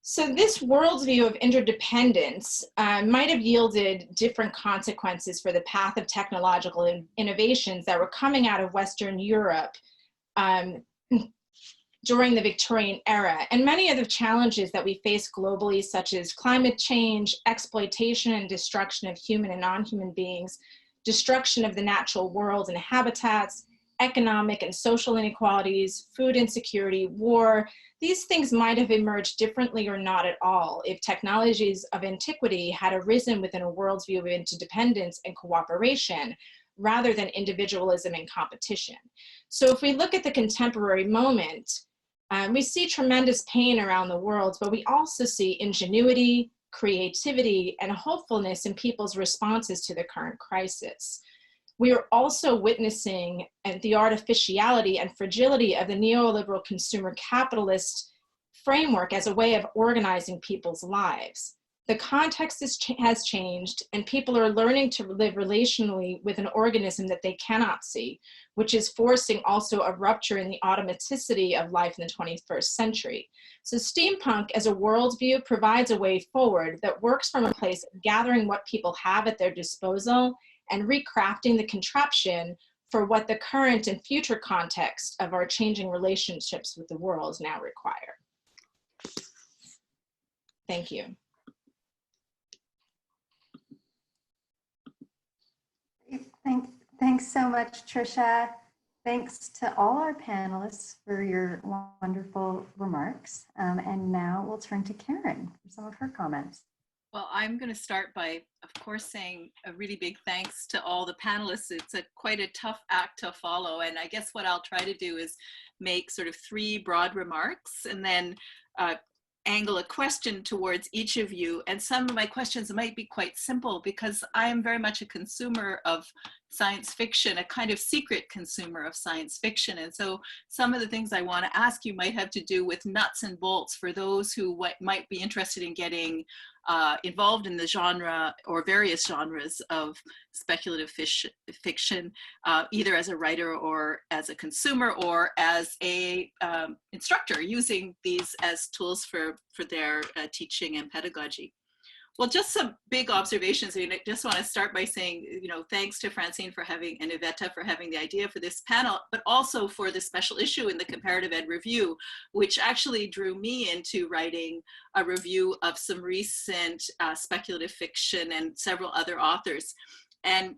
So this worldview of interdependence might have yielded different consequences for the path of technological innovations that were coming out of Western Europe during the Victorian era. And many of the challenges that we face globally, such as climate change, exploitation and destruction of human and non-human beings, destruction of the natural world and habitats, economic and social inequalities, food insecurity, war. These things might have emerged differently or not at all if technologies of antiquity had arisen within a worldview of interdependence and cooperation, rather than individualism and competition. So if we look at the contemporary moment, we see tremendous pain around the world, but we also see ingenuity, creativity, and hopefulness in people's responses to the current crisis. We are also witnessing the artificiality and fragility of the neoliberal consumer capitalist framework as a way of organizing people's lives. The context has changed, and people are learning to live relationally with an organism that they cannot see, which is forcing also a rupture in the automaticity of life in the 21st century. So steampunk as a worldview provides a way forward that works from a place of gathering what people have at their disposal and recrafting the contraption for what the current and future context of our changing relationships with the world now require. Thank you. Thanks so much, Tricia. Thanks to all our panelists for your wonderful remarks. And now we'll turn to Karen for some of her comments. Well, I'm going to start by, of course, saying a really big thanks to all the panelists. It's quite a tough act to follow. And I guess what I'll try to do is make sort of 3 broad remarks and then angle a question towards each of you. And some of my questions might be quite simple because I am very much a consumer of science fiction, a kind of secret consumer of science fiction. And so some of the things I want to ask you might have to do with nuts and bolts for those who might be interested in getting involved in the genre or various genres of speculative fiction, either as a writer or as a consumer or as a instructor using these as tools for their teaching and pedagogy. Well, just some big observations. I mean, I just want to start by saying, you know, thanks to Francine for having, and Iveta for having the idea for this panel, but also for the special issue in the Comparative Ed Review, which actually drew me into writing a review of some recent speculative fiction and several other authors. And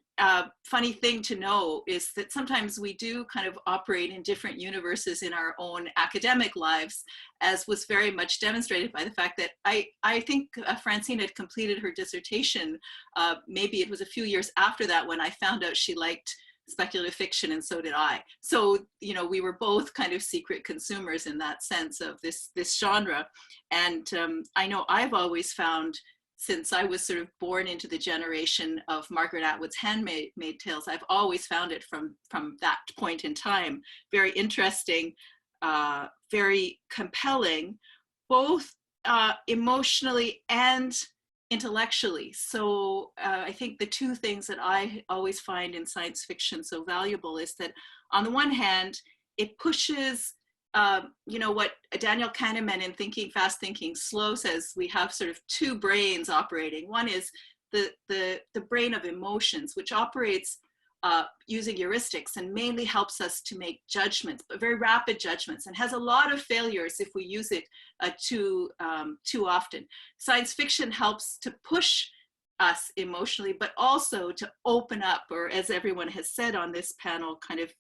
funny thing to know is that sometimes we do kind of operate in different universes in our own academic lives, as was very much demonstrated by the fact that I think Francine had completed her dissertation. Maybe it was a few years after that when I found out she liked speculative fiction, and so did I. So, you know, we were both kind of secret consumers in that sense of this genre. And I know I've always found, since I was sort of born into the generation of Margaret Atwood's Handmaid's Tales, I've always found it from that point in time very interesting, very compelling, both emotionally and intellectually. So I think the 2 things that I always find in science fiction so valuable is that on the one hand, it pushes you know, what Daniel Kahneman in Thinking Fast, Thinking Slow says, we have sort of 2 brains operating. One is the brain of emotions, which operates using heuristics and mainly helps us to make judgments, but very rapid judgments, and has a lot of failures if we use it too often. Science fiction helps to push us emotionally, but also to open up, or as everyone has said on this panel, kind of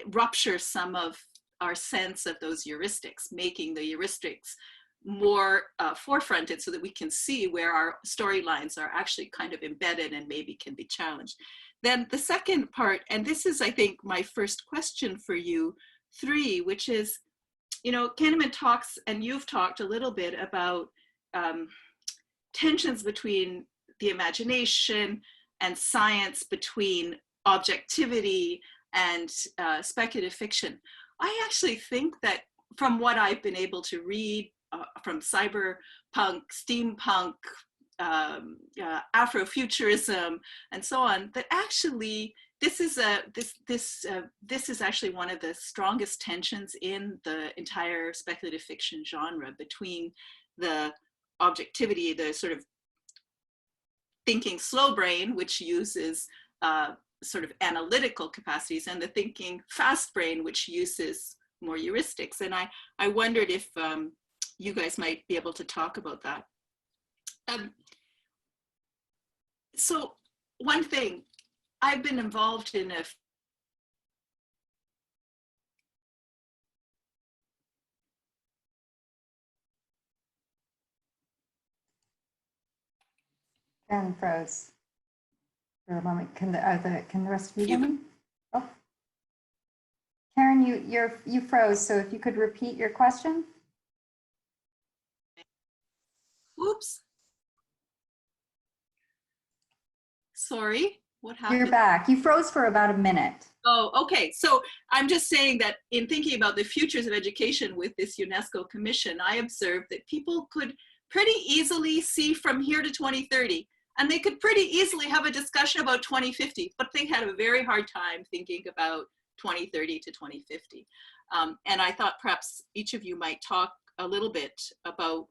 rupture some of our sense of those heuristics, making the heuristics more forefronted so that we can see where our storylines are actually kind of embedded and maybe can be challenged. Then the second part, and this is, I think, my first question for you 3, which is, you know, Kahneman talks, and you've talked a little bit about tensions between the imagination and science, between objectivity and speculative fiction. I actually think that from what I've been able to read from cyberpunk, steampunk, Afrofuturism, and so on, that actually this is actually one of the strongest tensions in the entire speculative fiction genre, between the objectivity, the sort of thinking slow brain, which uses sort of analytical capacities, and the thinking fast brain, which uses more heuristics. And I wondered if you guys might be able to talk about that. So one thing, I've been involved in a Karen froze for a moment. Can the rest of you hear few me? Oh, Karen, you froze. So if you could repeat your question. Oops. Sorry, what happened? You're back. You froze for about a minute. Oh, okay. So I'm just saying that in thinking about the futures of education with this UNESCO commission, I observed that people could pretty easily see from here to 2030, and they could pretty easily have a discussion about 2050, but they had a very hard time thinking about 2030 to 2050. And I thought perhaps each of you might talk a little bit about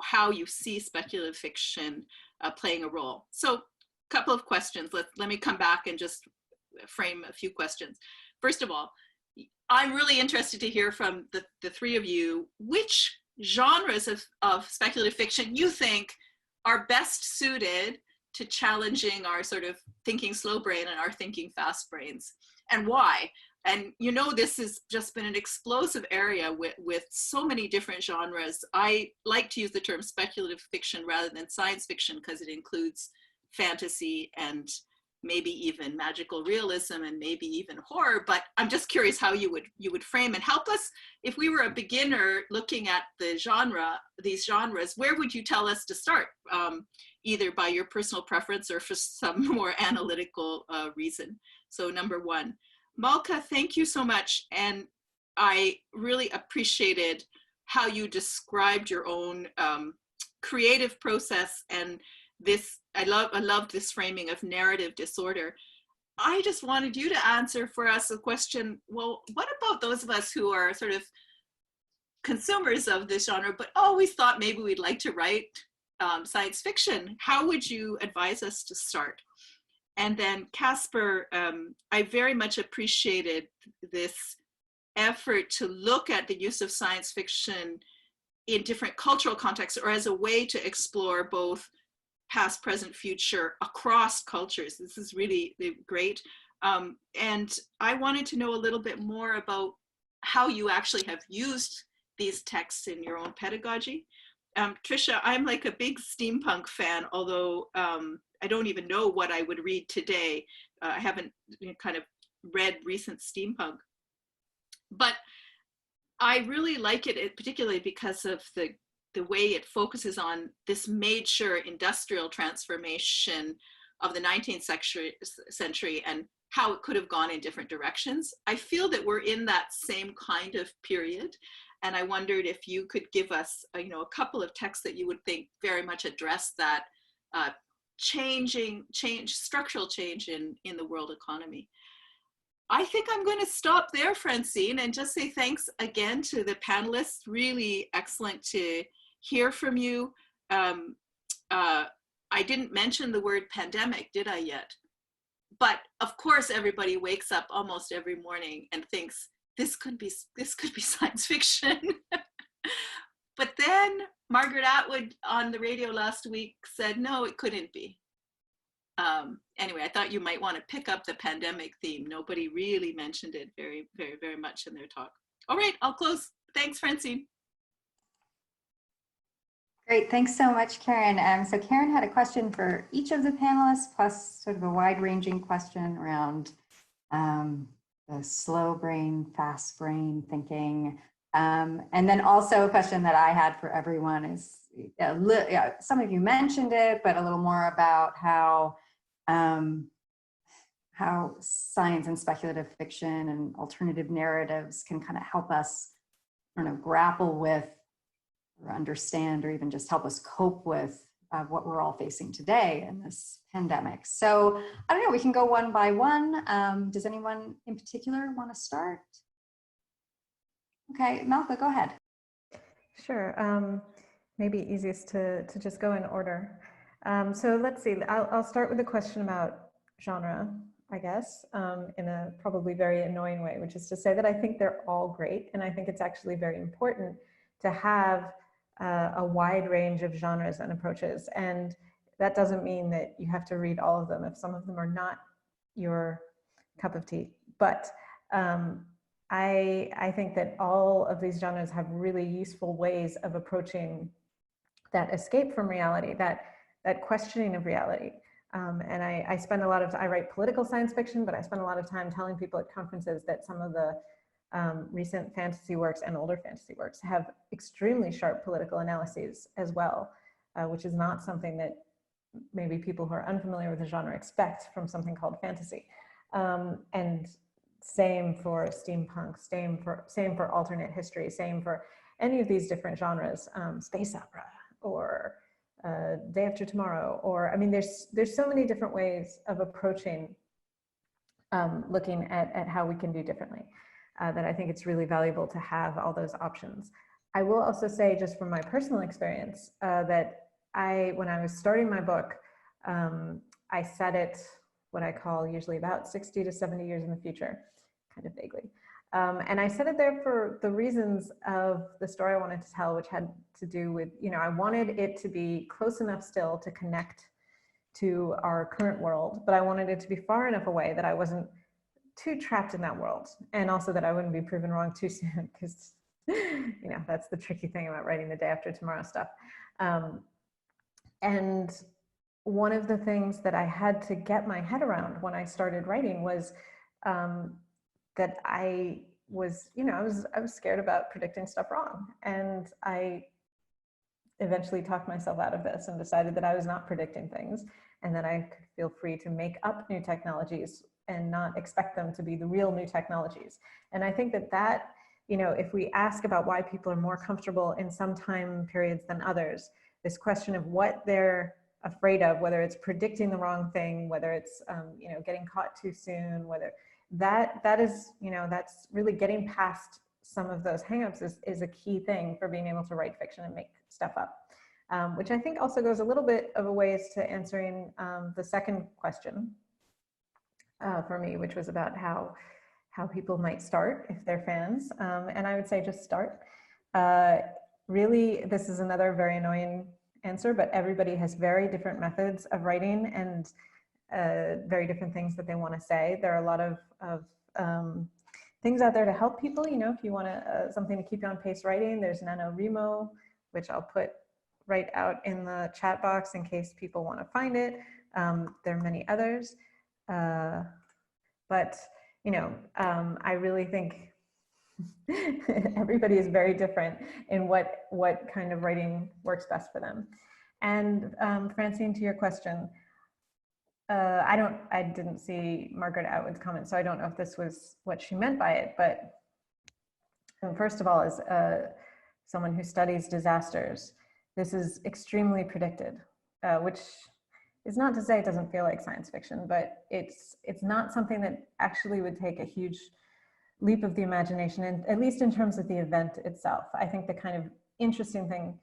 how you see speculative fiction playing a role. So a couple of questions. Let me come back and just frame a few questions. First of all, I'm really interested to hear from the three of you, which genres of speculative fiction you think are best suited to challenging our sort of thinking slow brain and our thinking fast brains, and why. And you know, this has just been an explosive area with so many different genres. I like to use the term speculative fiction rather than science fiction because it includes fantasy and maybe even magical realism and maybe even horror, but I'm just curious how you would frame and help us. If we were a beginner looking at these genres, where would you tell us to start? Either by your personal preference or for some more analytical reason. So number one, Malka, thank you so much. And I really appreciated how you described your own creative process, and this, I love this framing of narrative disorder. I just wanted you to answer for us a question. Well, what about those of us who are sort of consumers of this genre, but always thought maybe we'd like to write science fiction? How would you advise us to start? And then Casper, I very much appreciated this effort to look at the use of science fiction in different cultural contexts, or as a way to explore both past, present, future across cultures. This is really great. And I wanted to know a little bit more about how you actually have used these texts in your own pedagogy. Tricia, I'm like a big steampunk fan, although I don't even know what I would read today. I haven't kind of read recent steampunk. But I really like it, particularly because of the way it focuses on this major industrial transformation of the 19th century and how it could have gone in different directions. I feel that we're in that same kind of period. And I wondered if you could give us, a couple of texts that you would think very much address that structural change in the world economy. I think I'm going to stop there, Francine, and just say thanks again to the panelists. Really excellent to hear from you. I didn't mention the word pandemic, did I yet? But of course, everybody wakes up almost every morning and thinks this could be science fiction. But then Margaret Atwood on the radio last week said, no, it couldn't be. Anyway, I thought you might want to pick up the pandemic theme. Nobody really mentioned it very, very, very much in their talk. All right, I'll close. Thanks, Francine. Great, thanks so much, Karen. So Karen had a question for each of the panelists, plus sort of a wide-ranging question around the slow brain, fast brain thinking. And then also a question that I had for everyone is, some of you mentioned it, but a little more about how science and speculative fiction and alternative narratives can kind of help us, grapple with or understand, or even just help us cope with what we're all facing today in this pandemic. So I don't know, we can go one by one. Does anyone in particular want to start? Okay, Malka, go ahead. Sure, maybe easiest to just go in order. So let's see, I'll start with a question about genre, I guess, in a probably very annoying way, which is to say that I think they're all great. And I think it's actually very important to have a wide range of genres and approaches. And that doesn't mean that you have to read all of them. If some of them are not your cup of tea. But I think that all of these genres have really useful ways of approaching that escape from reality, that questioning of reality. And I spend a lot of, I write political science fiction, but I spend a lot of time telling people at conferences that some of the recent fantasy works and older fantasy works have extremely sharp political analyses as well, which is not something that maybe people who are unfamiliar with the genre expect from something called fantasy. And same for steampunk, same for alternate history, same for any of these different genres, space opera or Day After Tomorrow, or I mean, there's so many different ways of approaching looking at how we can do differently, that I think it's really valuable to have all those options. I will also say, just from my personal experience, that when I was starting my book, I set it what I call usually about 60 to 70 years in the future, kind of vaguely. And I set it there for the reasons of the story I wanted to tell, which had to do with, I wanted it to be close enough still to connect to our current world, but I wanted it to be far enough away that I wasn't too trapped in that world. And also that I wouldn't be proven wrong too soon, because, that's the tricky thing about writing the Day After Tomorrow stuff. And one of the things that I had to get my head around when I started writing was that I was scared about predicting stuff wrong. And I eventually talked myself out of this and decided that I was not predicting things, and that I could feel free to make up new technologies and not expect them to be the real new technologies. And I think that, if we ask about why people are more comfortable in some time periods than others, this question of what they're afraid of, whether it's predicting the wrong thing, whether it's getting caught too soon, whether that is, that's really getting past some of those hangups is a key thing for being able to write fiction and make stuff up, which I think also goes a little bit of a ways to answering the second question for me, which was about how people might start if they're fans. And I would say just start. Really, this is another very annoying answer, but everybody has very different methods of writing and very different things that they want to say. There are a lot of things out there to help people. If you want something to keep you on pace writing, there's NaNoWriMo, which I'll put right out in the chat box in case people want to find it. There are many others, but I really think everybody is very different in what kind of writing works best for them. And Francine, to your question, I didn't see Margaret Atwood's comment, so I don't know if this was what she meant by it, but first of all, as someone who studies disasters, this is extremely predicted, which is not to say it doesn't feel like science fiction, but it's not something that actually would take a huge leap of the imagination, and at least in terms of the event itself. I think the kind of interesting thing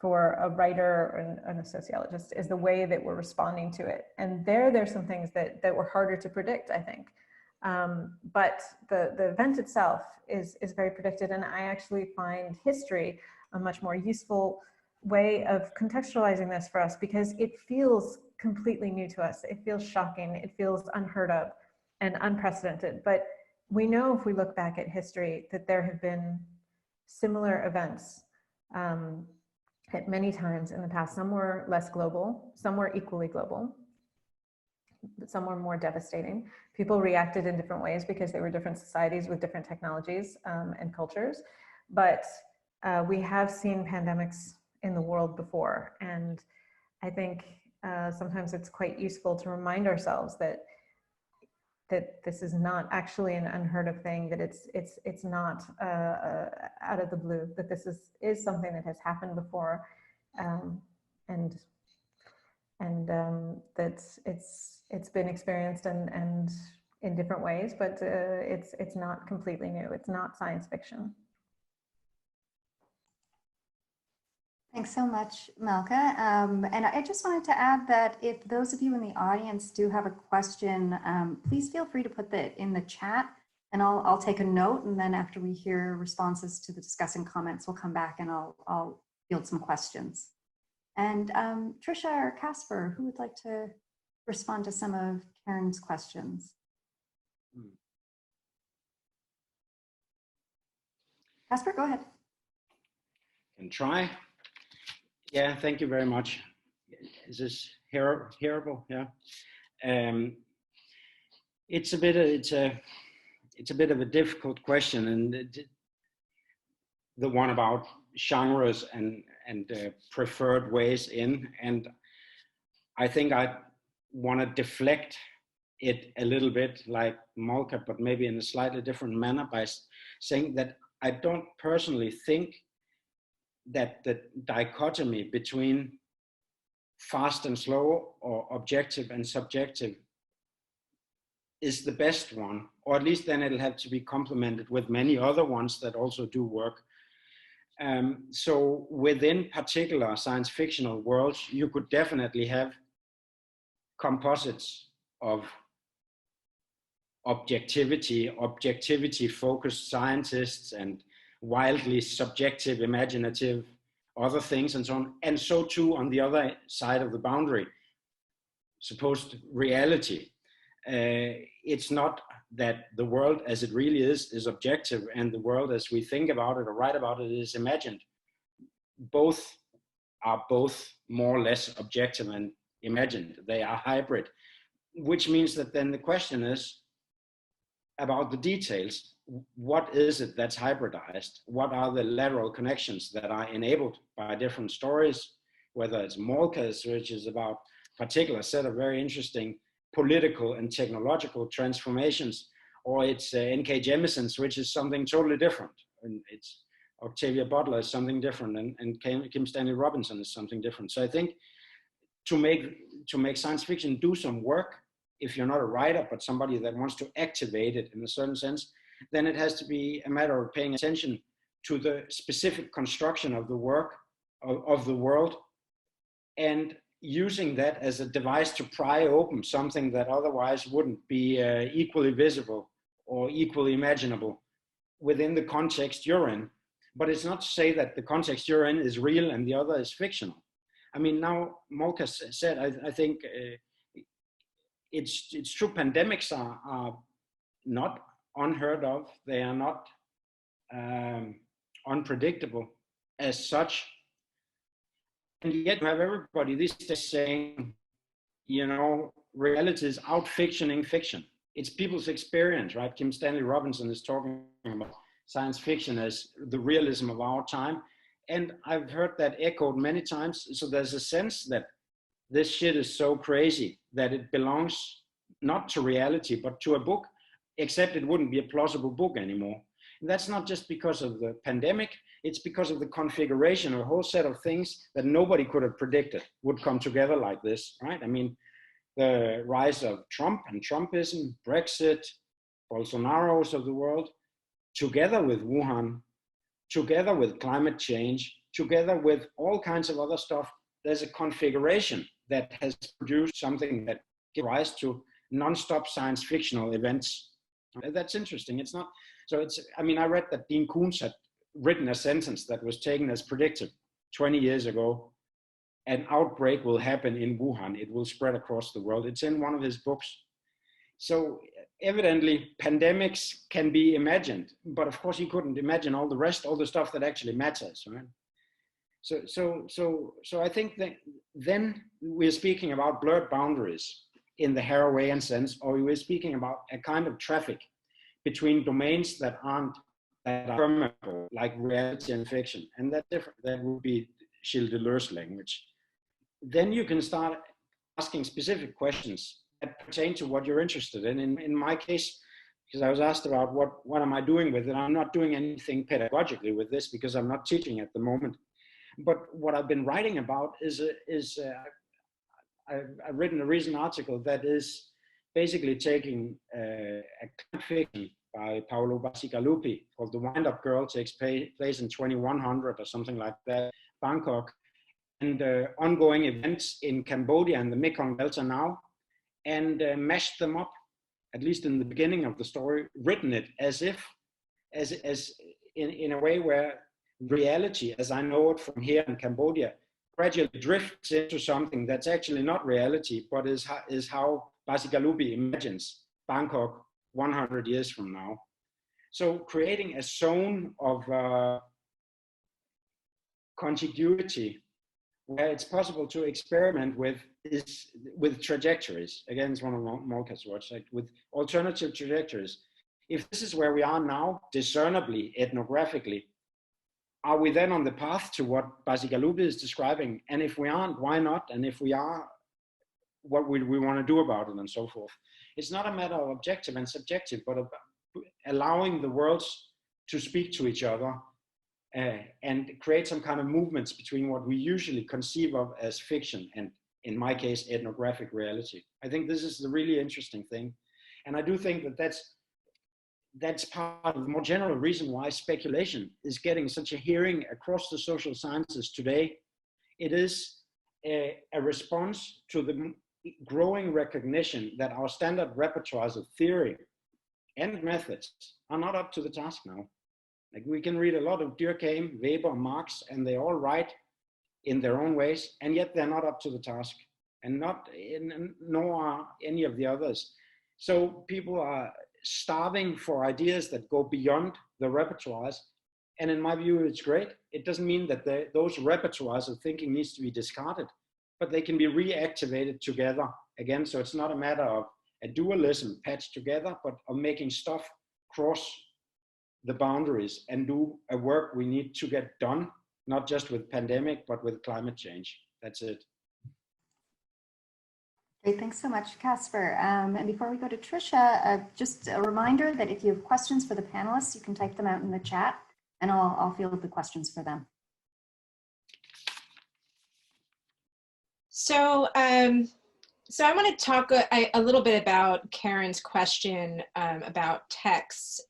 for a writer and a sociologist is the way that we're responding to it. And there's some things that were harder to predict, I think. But the event itself is very predicted. And I actually find history a much more useful way of contextualizing this for us, because it feels completely new to us. It feels shocking. It feels unheard of and unprecedented. But we know, if we look back at history, that there have been similar events at many times in the past. Some were less global, some were equally global, but some were more devastating. People reacted in different ways because they were different societies with different technologies and cultures. But we have seen pandemics in the world before. And I think sometimes it's quite useful to remind ourselves that this is not actually an unheard of thing, that it's not out of the blue, that this is something that has happened before, and that it's been experienced and in different ways, but it's not completely new. It's not science fiction. Thanks so much, Malka. And I just wanted to add that if those of you in the audience do have a question, please feel free to put that in the chat, and I'll take a note. And then after we hear responses to the discussing comments, we'll come back and I'll field some questions. And Tricia or Casper, who would like to respond to some of Karen's questions. Casper, go ahead. Can try. Yeah, thank you very much. Is this hearable? Yeah. It's a bit of a difficult question, and the one about genres and preferred ways in, and I think I want to deflect it a little bit like Malka, but maybe in a slightly different manner, by saying that I don't personally think that the dichotomy between fast and slow or objective and subjective is the best one, or at least then it'll have to be complemented with many other ones that also do work. So within particular science fictional worlds, you could definitely have composites of objectivity focused scientists and wildly subjective, imaginative, other things and so on. And so too on the other side of the boundary, supposed reality. It's not that the world as it really is objective, and the world as we think about it or write about it is imagined. Both are more or less objective and imagined. They are hybrid, which means that then the question is about the details. What is it that's hybridized? What are the lateral connections that are enabled by different stories, whether it's Malka's, which is about a particular set of very interesting political and technological transformations, or it's N.K. Jemisin's, which is something totally different. And it's Octavia Butler is something different, and Kim Stanley Robinson is something different. So I think to make science fiction do some work, if you're not a writer, but somebody that wants to activate it in a certain sense, then it has to be a matter of paying attention to the specific construction of the work, of the world, and using that as a device to pry open something that otherwise wouldn't be equally visible or equally imaginable within the context you're in. But it's not to say that the context you're in is real and the other is fictional. I mean, now Malka said, I think it's true, pandemics are not unheard of. They are not unpredictable as such. And yet you have everybody these days saying, you know, reality is out-fictioning fiction. It's people's experience, right? Kim Stanley Robinson is talking about science fiction as the realism of our time. And I've heard that echoed many times. So there's a sense that this shit is so crazy that it belongs not to reality, but to a book, except it wouldn't be a plausible book anymore. And that's not just because of the pandemic, it's because of the configuration of a whole set of things that nobody could have predicted would come together like this, right? I mean, the rise of Trump and Trumpism, Brexit, Bolsonaro's of the world, together with Wuhan, together with climate change, together with all kinds of other stuff, there's a configuration that has produced something that gives rise to non-stop science fictional events. That's interesting. It's not, so it's, I mean, I read that Dean Koontz had written a sentence that was taken as predictive 20 years ago. An outbreak will happen in Wuhan. It will spread across the world. It's in one of his books. So evidently pandemics can be imagined, but of course he couldn't imagine all the rest, all the stuff that actually matters, right? So I think that then we're speaking about blurred boundaries in the Harawaiian sense, or we're speaking about a kind of traffic between domains that are permeable, like reality and fiction, and that's different. That would be Gilles Deleuze's language. Then you can start asking specific questions that pertain to what you're interested in. In my case, because I was asked about what am I doing with it, I'm not doing anything pedagogically with this because I'm not teaching at the moment. But what I've been writing about is I've written a recent article that is basically taking a fiction by Paolo Bacigalupi called The Wind-Up Girl, takes place in 2100 or something like that, Bangkok, and ongoing events in Cambodia and the Mekong Delta now, and mashed them up, at least in the beginning of the story, written it as if, in a way where reality, as I know it from here in Cambodia, gradually drifts into something that's actually not reality, but is how Basigalupi imagines Bangkok 100 years from now. So creating a zone of contiguity where it's possible to experiment with trajectories. Again, it's one of Malka's words, like with alternative trajectories. If this is where we are now, discernibly, ethnographically, are we then on the path to what Basigalupi is describing? And if we aren't, why not? And if we are, what we want to do about it, and so forth. It's not a matter of objective and subjective, but about allowing the worlds to speak to each other and create some kind of movements between what we usually conceive of as fiction and, in my case, ethnographic reality. I think this is the really interesting thing. And I do think that that's part of the more general reason why speculation is getting such a hearing across the social sciences today. It is a response to the growing recognition that our standard repertoires of theory and methods are not up to the task now. Like, we can read a lot of Durkheim, Weber, Marx, and they all write in their own ways, and yet they're not up to the task, and nor are any of the others. So people are starving for ideas that go beyond the repertoires. And in my view, it's great. It doesn't mean that those repertoires of thinking needs to be discarded, but they can be reactivated together again. So it's not a matter of a dualism patched together, but of making stuff cross the boundaries and do a work we need to get done, not just with pandemic, but with climate change. That's it. Great, thanks so much, Casper. And before we go to Tricia, just a reminder that if you have questions for the panelists, you can type them out in the chat, and I'll field the questions for them. So, so I want to talk a little bit about Karen's question about texts.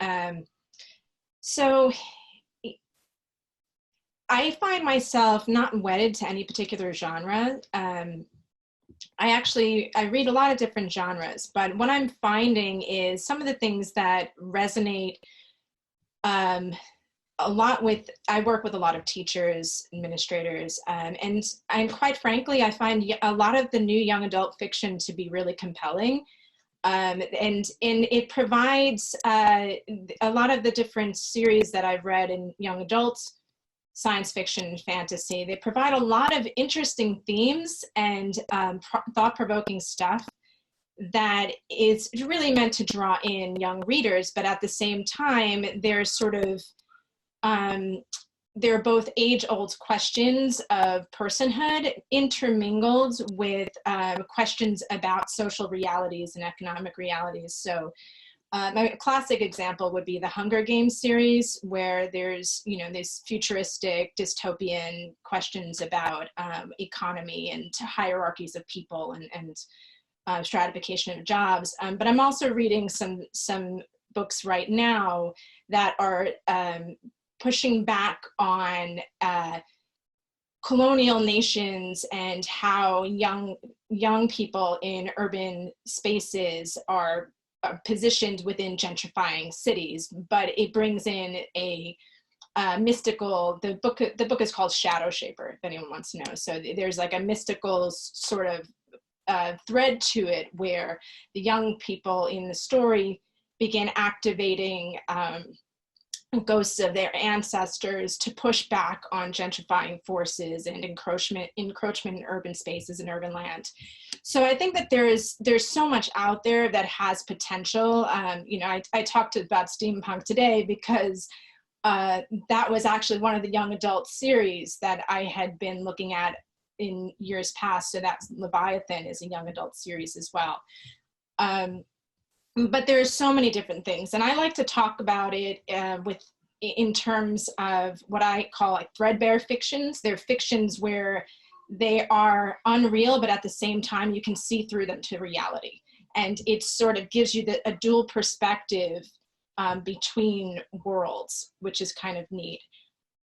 So I find myself not wedded to any particular genre. I read a lot of different genres, but what I'm finding is some of the things that resonate a lot with, I work with a lot of teachers, administrators, and quite frankly, I find a lot of the new young adult fiction to be really compelling. And it provides a lot of the different series that I've read in young adults, science fiction and fantasy. They provide a lot of interesting themes and thought-provoking stuff that is really meant to draw in young readers, but at the same time, they're sort of, they're both age-old questions of personhood intermingled with questions about social realities and economic realities. So a classic example would be the Hunger Games series, where there's, these futuristic dystopian questions about economy and hierarchies of people and stratification of jobs. But I'm also reading some books right now that are pushing back on colonial nations and how young people in urban spaces are positioned within gentrifying cities, but it brings in a mystical, the book is called Shadow Shaper, if anyone wants to know. So there's like a mystical sort of thread to it where the young people in the story begin activating ghosts of their ancestors to push back on gentrifying forces and encroachment in urban spaces and urban land. So I think that there's so much out there that has potential. I talked about steampunk today because that was actually one of the young adult series that I had been looking at in years past. So that's Leviathan is a young adult series as well. But there's so many different things, and I like to talk about it in terms of what I call like threadbare fictions. They're fictions where they are unreal, but at the same time you can see through them to reality, and it sort of gives you a dual perspective between worlds, which is kind of neat.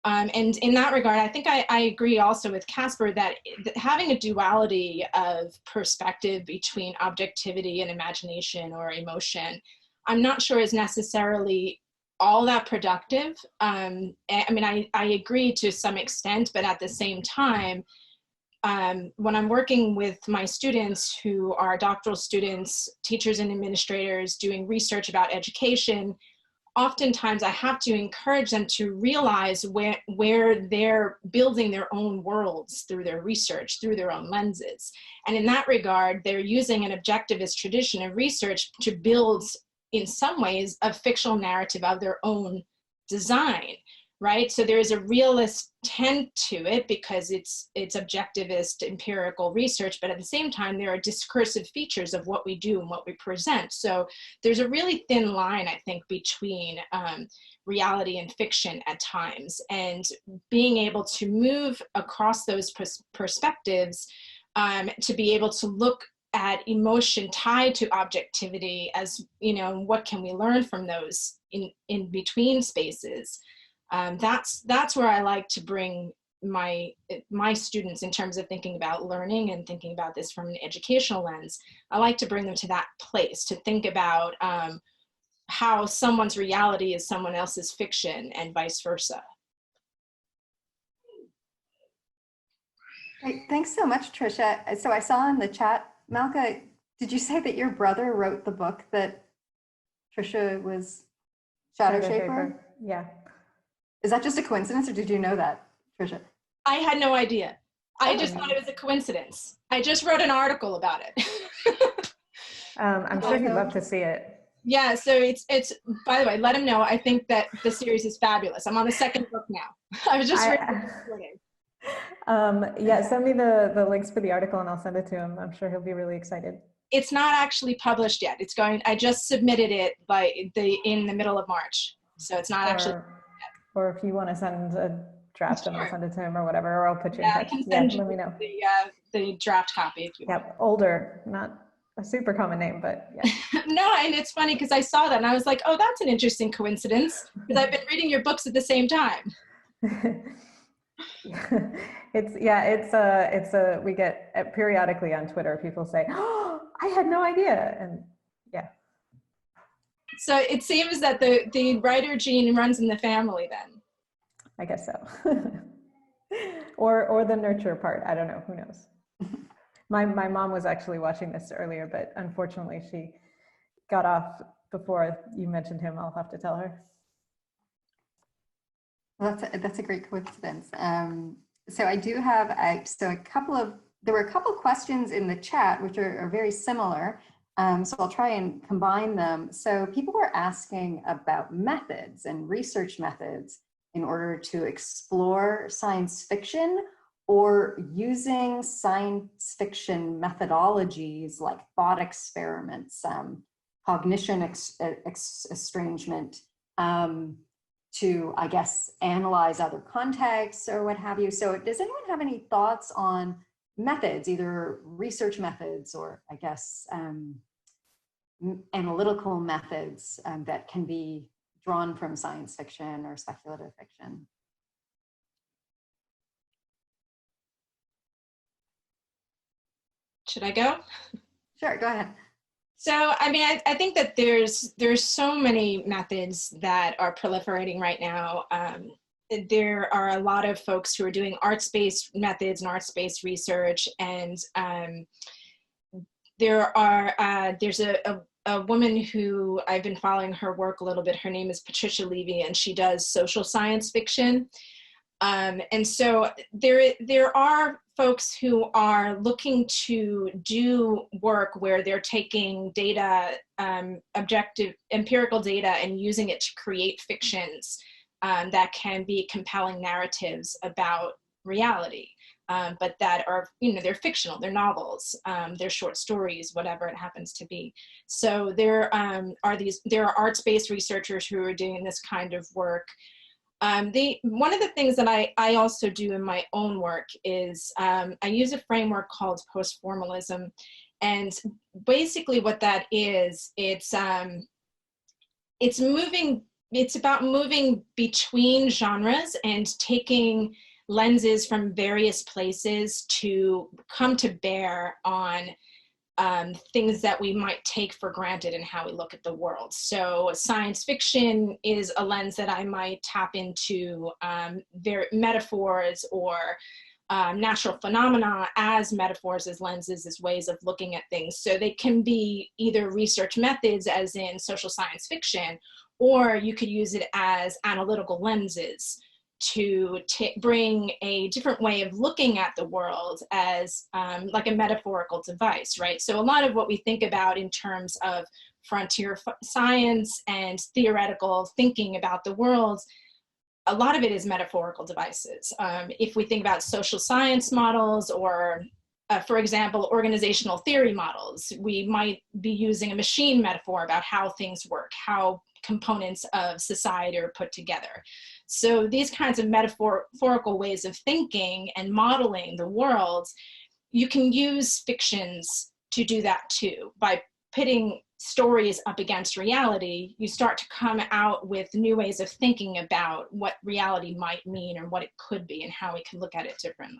And in that regard, I think I agree also with Casper that having a duality of perspective between objectivity and imagination or emotion, I'm not sure is necessarily all that productive. I mean, I agree to some extent, but at the same time, when I'm working with my students who are doctoral students, teachers and administrators doing research about education, oftentimes I have to encourage them to realize where they're building their own worlds through their research, through their own lenses. And in that regard, they're using an objectivist tradition of research to build, in some ways, a fictional narrative of their own design, right? So there is a realist tend to it because it's objectivist empirical research, but at the same time, there are discursive features of what we do and what we present. So there's a really thin line, I think, between reality and fiction at times, and being able to move across those perspectives to be able to look at emotion tied to objectivity as, you know, what can we learn from those in between spaces. That's where I like to bring my students in terms of thinking about learning and thinking about this from an educational lens. I like to bring them to that place to think about how someone's reality is someone else's fiction and vice versa. Great. Thanks so much, Tricia. So I saw in the chat, Malka, did you say that your brother wrote the book that Tricia was Shadow Shaper? Yeah. Is that just a coincidence, or did you know that, Tricia? I had no idea. I just thought it was a coincidence. I just wrote an article about it. I'm sure he'd love to see it. Yeah, so it's by the way, let him know. I think that the series is fabulous. I'm on the second book now. I was just reading this morning. Yeah, send me the links for the article and I'll send it to him. I'm sure he'll be really excited. It's not actually published yet. It's going, I just submitted it in the middle of March. So it's not actually. Or if you want to send a draft, Sure. and I'll send it to him or whatever, or I'll put you in Yeah, I touch. can send you let me know. the draft copy if you want. Yep, Older, not a super common name, but yeah. No, and it's funny because I saw that and I was like, oh, that's an interesting coincidence because I've been reading your books at the same time. We get periodically on Twitter, people say, oh, I had no idea. And yeah. So it seems that the writer gene runs in the family then. I guess so. or the nurture part. I don't know. Who knows? My mom was actually watching this earlier, but unfortunately she got off before you mentioned him. I'll have to tell her. Well, that's a great coincidence. So I do have there were a couple questions in the chat which are very similar. So I'll try and combine them. So people were asking about methods and research methods in order to explore science fiction, or using science fiction methodologies like thought experiments, cognition estrangement, to, I guess, analyze other contexts or what have you. So does anyone have any thoughts on methods, either research methods or, I guess, analytical methods that can be drawn from science fiction or speculative fiction? Should I go? Sure, go ahead. So, I mean, I think that there's so many methods that are proliferating right now. There are a lot of folks who are doing arts-based methods and arts-based research, and there's a woman who I've been following her work a little bit. Her name is Patricia Levy, and she does social science fiction. And so there are folks who are looking to do work where they're taking data, objective empirical data, and using it to create fictions that can be compelling narratives about reality, but that are, they're fictional, they're novels, they're short stories, whatever it happens to be. So there are arts-based researchers who are doing this kind of work. One of the things that I also do in my own work is I use a framework called post-formalism, and basically what that is, it's about moving between genres and taking lenses from various places to come to bear on things that we might take for granted in how we look at the world. So science fiction is a lens that I might tap into metaphors or natural phenomena as metaphors, as lenses, as ways of looking at things. So they can be either research methods, as in social science fiction, or you could use it as analytical lenses to bring a different way of looking at the world as like a metaphorical device, right? So a lot of what we think about in terms of frontier science and theoretical thinking about the world, a lot of it is metaphorical devices. If we think about social science models or, for example, organizational theory models, we might be using a machine metaphor about how things work, how components of society are put together. So these kinds of metaphorical ways of thinking and modeling the world, you can use fictions to do that too. By pitting stories up against reality, you start to come out with new ways of thinking about what reality might mean or what it could be and how we can look at it differently.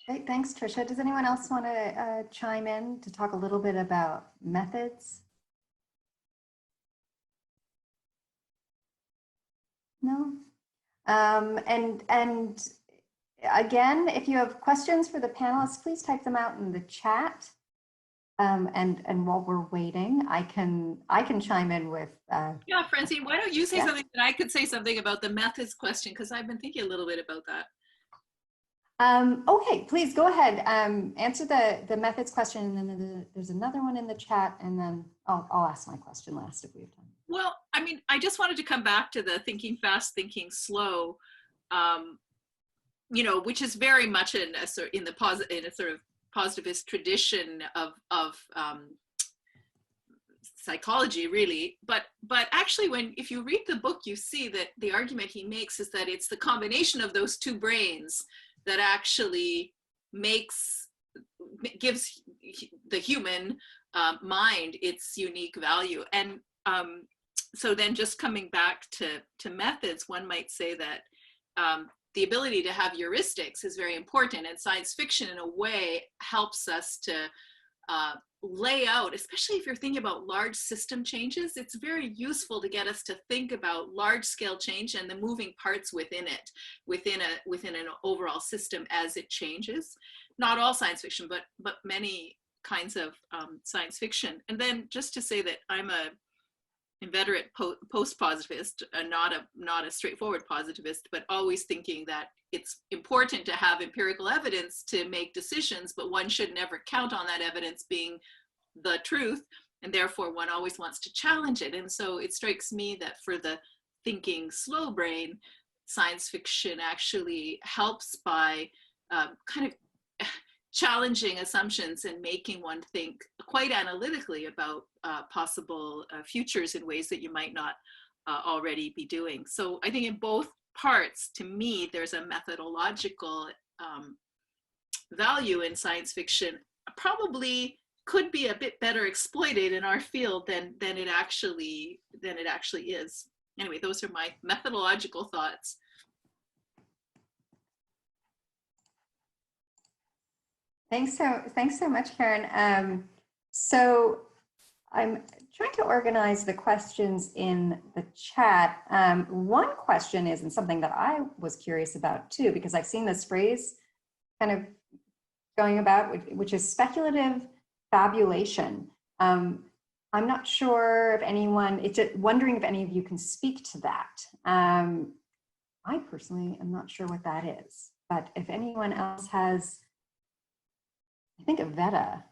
Great, thanks, Tricia. Does anyone else want to chime in to talk a little bit about methods? No? And again, if you have questions for the panelists, please type them out in the chat. And while we're waiting, I can chime in with. Yeah, Francine, why don't you say something and I could say something about the methods question, because I've been thinking a little bit about that. Okay, please go ahead. Answer the methods question, and then there's another one in the chat, and then I'll ask my question last if we have time. Well, I mean, I just wanted to come back to the thinking fast, thinking slow, you know, which is very much in a sort of positivist tradition of psychology, really. But actually, if you read the book, you see that the argument he makes is that it's the combination of those two brains that actually gives the human mind its unique value. And so then just coming back to methods, one might say that the ability to have heuristics is very important, and science fiction in a way helps us to lay out, especially if you're thinking about large system changes, it's very useful to get us to think about large scale change and the moving parts within it, within an overall system as it changes. Not all science fiction, but many kinds of science fiction. And then just to say that I'm a inveterate post-positivist, not a straightforward positivist, but always thinking that it's important to have empirical evidence to make decisions, but one should never count on that evidence being the truth, and therefore one always wants to challenge it. And so it strikes me that for the thinking slow brain, science fiction actually helps by kind of challenging assumptions and making one think quite analytically about possible futures in ways that you might not already be doing. So I think in both parts, to me, there's a methodological value in science fiction, probably could be a bit better exploited in our field than it actually is. Anyway, those are my methodological thoughts. Thanks so much, Karen. So I'm trying to organize the questions in the chat. One question is, and something that I was curious about too, because I've seen this phrase kind of going about, which is speculative fabulation. I'm not sure if anyone, it's just wondering if any of you can speak to that. I personally am not sure what that is, but if anyone else has, I think Avetta.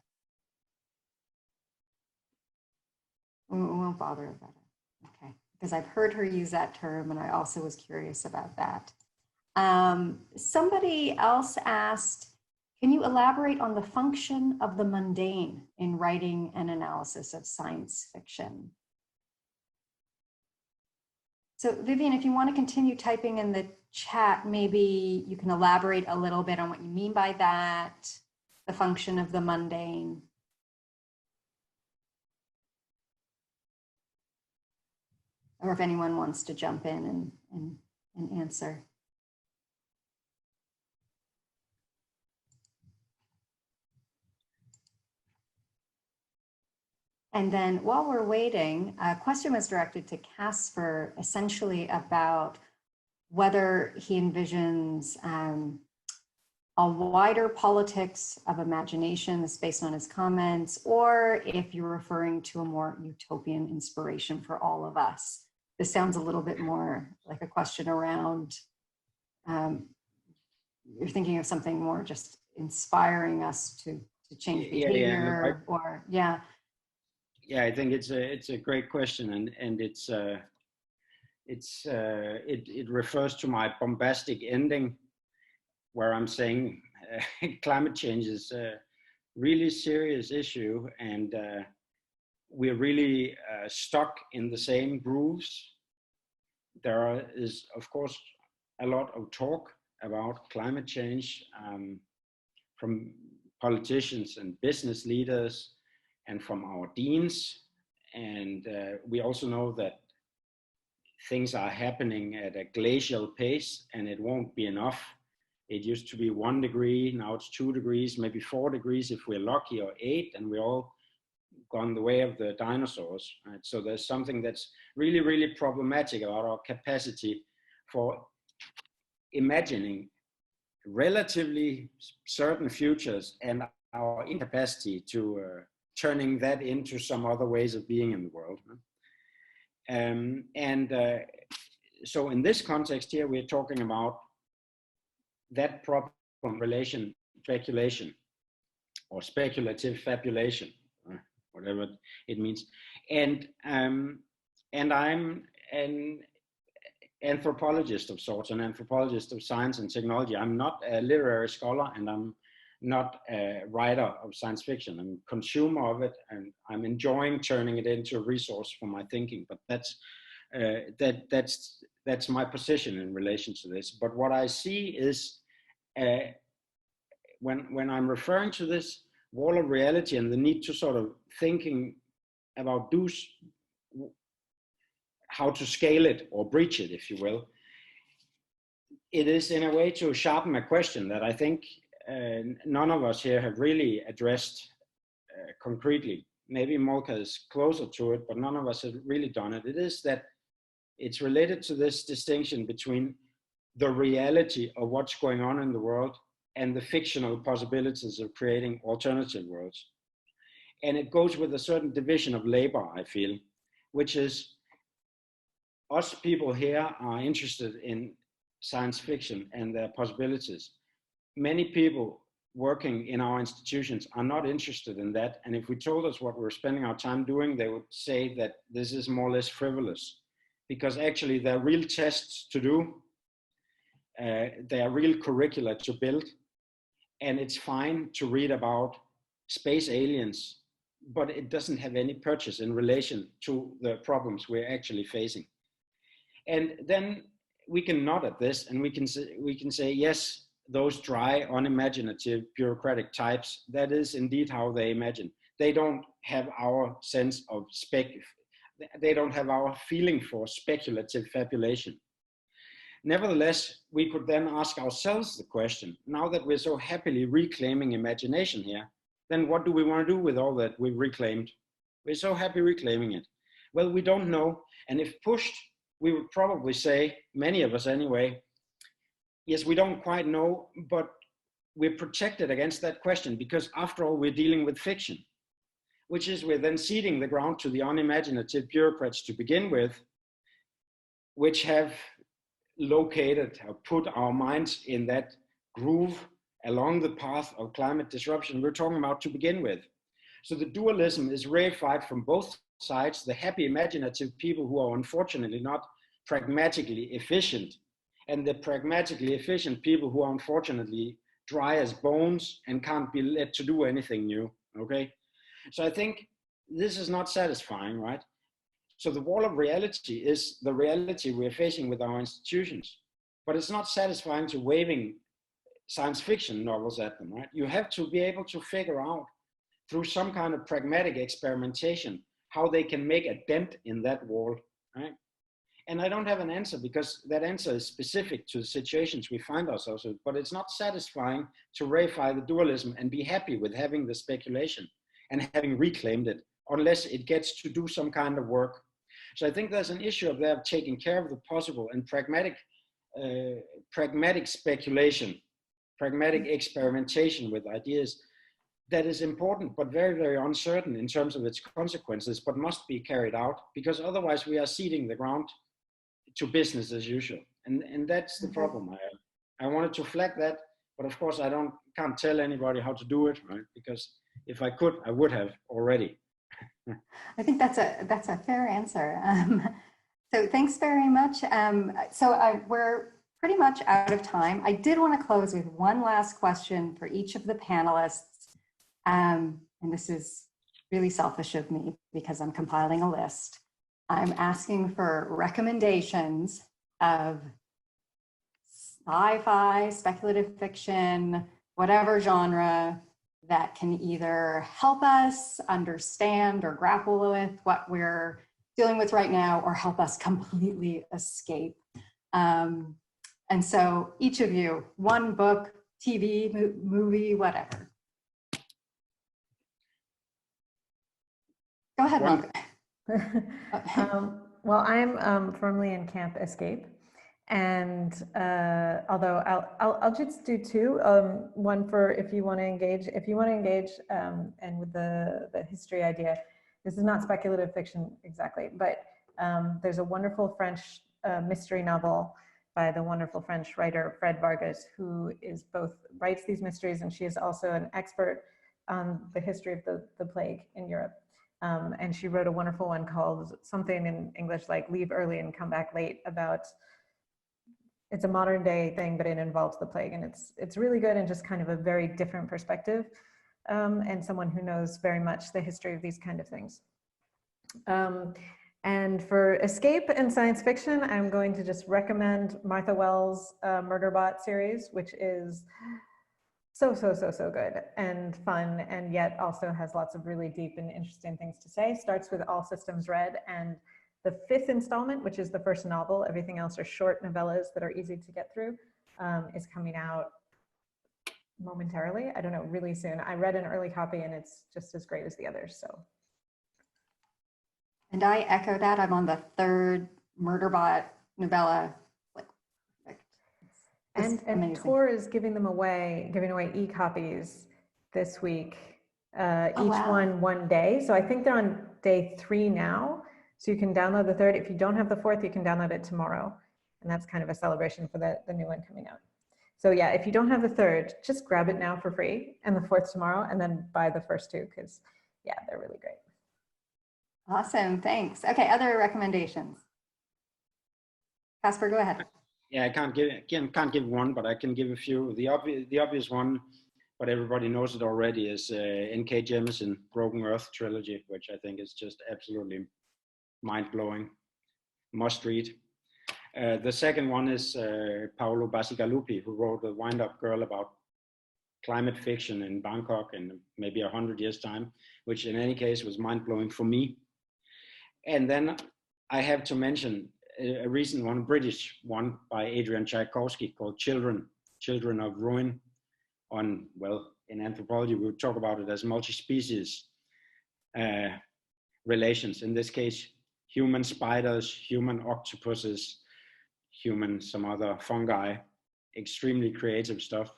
We won't bother Avetta, okay, because I've heard her use that term, and I also was curious about that. Somebody else asked, can you elaborate on the function of the mundane in writing and analysis of science fiction? So Vivian, if you want to continue typing in the chat, maybe you can elaborate a little bit on what you mean by that, the function of the mundane. Or if anyone wants to jump in and answer. And then while we're waiting, a question was directed to Casper, essentially about whether he envisions a wider politics of imagination that's based on his comments, or if you're referring to a more utopian inspiration for all of us. This sounds a little bit more like a question around, you're thinking of something more just inspiring us to change behavior, Yeah, I think it's a great question, and it refers to my bombastic ending, where I'm saying climate change is a really serious issue, and we're really stuck in the same grooves. There is, of course, a lot of talk about climate change from politicians and business leaders and from our deans. And we also know that things are happening at a glacial pace, and it won't be enough. It used to be 1 degree, now it's 2 degrees, maybe 4 degrees if we're lucky, or 8, and we're all gone the way of the dinosaurs. Right? So there's something that's really, really problematic about our capacity for imagining relatively certain futures and our incapacity to turning that into some other ways of being in the world. So in this context here, we're talking about that problem relation speculation, or speculative fabulation, whatever it means. And I'm an anthropologist of sorts, an anthropologist of science and technology. I'm not a literary scholar, and I'm not a writer of science fiction. I'm a consumer of it, and I'm enjoying turning it into a resource for my thinking. But that's my position in relation to this. But what I see is when I'm referring to this wall of reality and the need to sort of thinking about how to scale it or breach it, if you will, it is in a way to sharpen a question that I think none of us here have really addressed concretely. Maybe Malka is closer to it, but none of us have really done it. It is that it's related to this distinction between the reality of what's going on in the world and the fictional possibilities of creating alternative worlds. And it goes with a certain division of labor, I feel, which is us people here are interested in science fiction and their possibilities. Many people working in our institutions are not interested in that. And if we told us what we're spending our time doing, they would say that this is more or less frivolous, because actually there are real tests to do. There are real curricula to build. And it's fine to read about space aliens, but it doesn't have any purchase in relation to the problems we're actually facing. And then we can nod at this, and we can say, yes, those dry, unimaginative, bureaucratic types, that is indeed how they imagine. They don't have our sense of they don't have our feeling for speculative fabulation. Nevertheless, we could then ask ourselves the question, now that we're so happily reclaiming imagination here, then what do we want to do with all that we've reclaimed? We're so happy reclaiming it. Well, we don't know. And if pushed, we would probably say, many of us anyway, yes, we don't quite know, but we're protected against that question, because after all, we're dealing with fiction, which is we're then ceding the ground to the unimaginative bureaucrats to begin with, which have located or put our minds in that groove along the path of climate disruption we're talking about to begin with. So the dualism is reified from both sides, the happy imaginative people who are unfortunately not pragmatically efficient, and the pragmatically efficient people who are unfortunately dry as bones and can't be led to do anything new, okay? So I think this is not satisfying, right? So the wall of reality is the reality we're facing with our institutions, but it's not satisfying to waving science fiction novels at them, right? You have to be able to figure out through some kind of pragmatic experimentation how they can make a dent in that wall, right? And I don't have an answer, because that answer is specific to the situations we find ourselves in, but it's not satisfying to reify the dualism and be happy with having the speculation and having reclaimed it, unless it gets to do some kind of work. So I think there's an issue of there of taking care of the possible and pragmatic pragmatic speculation, pragmatic experimentation with ideas that is important, but very, very uncertain in terms of its consequences, but must be carried out, because otherwise we are ceding the ground to business as usual. And that's the problem. I wanted to flag that, but of course I can't tell anybody how to do it, right? Because if I could, I would have already. I think that's a fair answer. So thanks very much. We're pretty much out of time. I did want to close with one last question for each of the panelists. And this is really selfish of me because I'm compiling a list. I'm asking for recommendations of sci-fi, speculative fiction, whatever genre that can either help us understand or grapple with what we're dealing with right now, or help us completely escape. And so each of you, one book, TV, movie, whatever. Go ahead, Malka. Well, I'm firmly in camp escape. And although I'll just do two, one for if you want to engage, and with the history idea. This is not speculative fiction exactly, but there's a wonderful French mystery novel by the wonderful French writer Fred Vargas, who writes these mysteries, and she is also an expert on the history of the plague in Europe. And she wrote a wonderful one called something in English like Leave Early and Come Back Late, about, it's a modern day thing, but it involves the plague, and it's really good and just kind of a very different perspective, and someone who knows very much the history of these kind of things. And for escape and science fiction, I'm going to just recommend Martha Wells' Murderbot series, which is so good and fun, and yet also has lots of really deep and interesting things to say. Starts with All Systems Red, and the 5th installment, which is the first novel, everything else are short novellas that are easy to get through, is coming out momentarily. I don't know, really soon. I read an early copy and it's just as great as the others, so. And I echo that. I'm on the 3rd Murderbot novella. And Tor is giving away e-copies this week, one day. So I think they're on day 3 now. So you can download the 3rd. If you don't have the 4th, you can download it tomorrow. And that's kind of a celebration for the new one coming out. So yeah, if you don't have the 3rd, just grab it now for free, and the 4th tomorrow, and then buy the first 2, because yeah, they're really great. Awesome, thanks. Okay, other recommendations? Casper, go ahead. Yeah, I can't give one, but I can give a few. The obvious one, but everybody knows it already, is N.K. Jemisin Broken Earth trilogy, which I think is just absolutely mind-blowing, must read. The second one is Paolo Bacigalupi, who wrote The Wind-Up Girl about climate fiction in Bangkok in maybe 100 years' time, which in any case was mind-blowing for me. And then I have to mention a recent one, British one by Adrian Tchaikovsky called Children of Ruin. On, well, in anthropology, we would talk about it as multi-species relations. In this case, human spiders, human octopuses, human some other fungi, extremely creative stuff.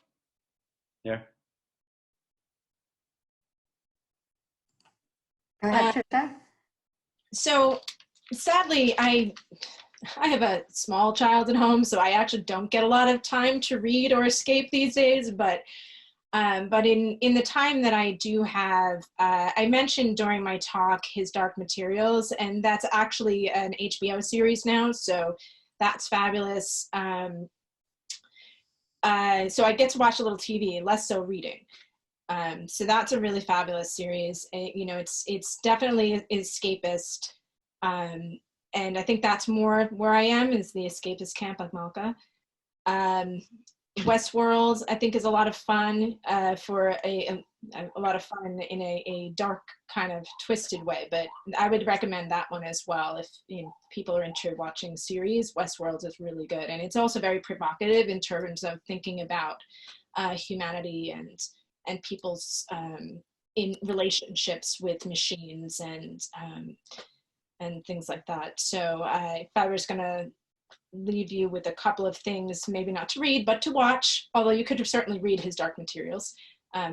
Yeah. Go ahead, Tricia. So sadly, I have a small child at home, so I actually don't get a lot of time to read or escape these days, but in the time that I do have, I mentioned during my talk His Dark Materials, and that's actually an HBO series now, so that's fabulous. So I get to watch a little TV, less so reading. So that's a really fabulous series. You know, it's definitely escapist. And I think that's more where I am, is the escapist camp, like Malka. Westworld, I think, is a lot of fun, for a lot of fun in a dark kind of twisted way, but I would recommend that one as well. If people are into watching series, Westworld is really good. And it's also very provocative in terms of thinking about humanity and people's in relationships with machines and things like that. So if I was gonna leave you with a couple of things, maybe not to read, but to watch, although you could certainly read his Dark Materials.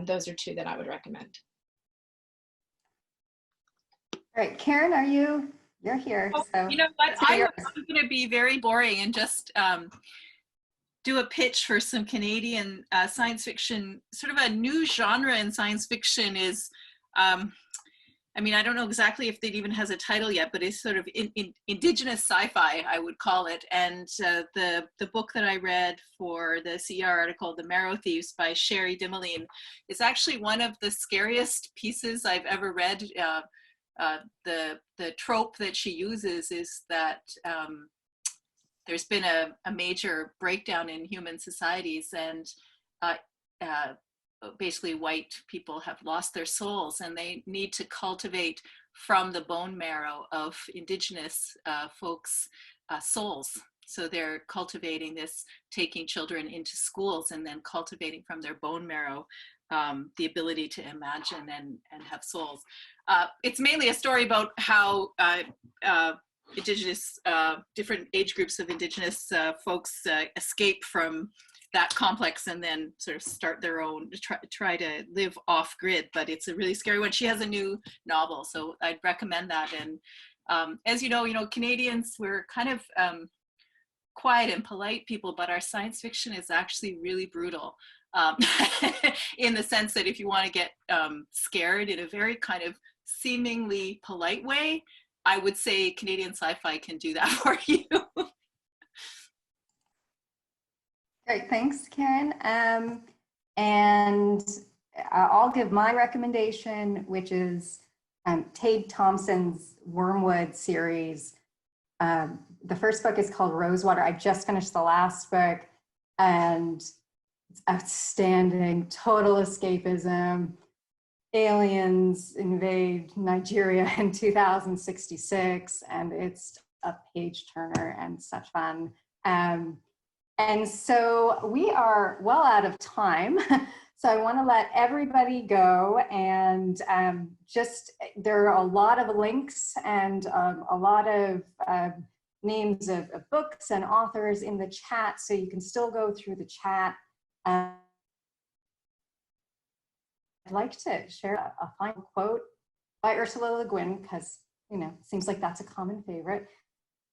Those are two that I would recommend. All right, Karen, you're here. Oh, So you know what? I'm yours. going to be very boring and just do a pitch for some Canadian science fiction. Sort of a new genre in science fiction is, I mean, I don't know exactly if it even has a title yet, but it's sort of indigenous sci-fi, I would call it. And the book that I read for the CER article, The Marrow Thieves by Sherry Dimeline, is actually one of the scariest pieces I've ever read. The trope that she uses is that there's been a major breakdown in human societies, and basically white people have lost their souls, and they need to cultivate from the bone marrow of indigenous folks' souls. So they're cultivating this, taking children into schools and then cultivating from their bone marrow the ability to imagine and have souls. It's mainly a story about how indigenous, different age groups of indigenous folks escape from that complex and then sort of start their own, try to live off grid, but it's a really scary one. She has a new novel, so I'd recommend that. And as you know, Canadians, we're kind of quiet and polite people, but our science fiction is actually really brutal. In the sense that if you want to get scared in a very kind of seemingly polite way, I would say Canadian sci-fi can do that for you. Great, thanks, Karen. And I'll give my recommendation, which is Tade Thompson's Wormwood series. The first book is called Rosewater. I just finished the last book, and it's outstanding. Total escapism. Aliens invade Nigeria in 2066, and it's a page turner and such fun. And so we are well out of time. So I want to let everybody go, and there are a lot of links and a lot of names of books and authors in the chat, so you can still go through the chat. I'd like to share a final quote by Ursula Le Guin, because it seems like that's a common favorite.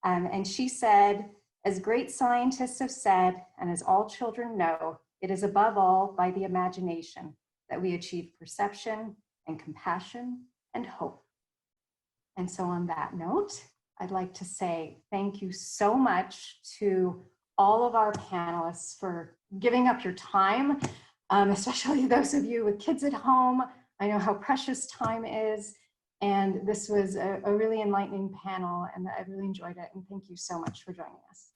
And she said, "As great scientists have said, and as all children know, it is above all by the imagination that we achieve perception and compassion and hope." And so on that note, I'd like to say thank you so much to all of our panelists for giving up your time, especially those of you with kids at home. I know how precious time is, and this was a really enlightening panel, and I really enjoyed it, and thank you so much for joining us.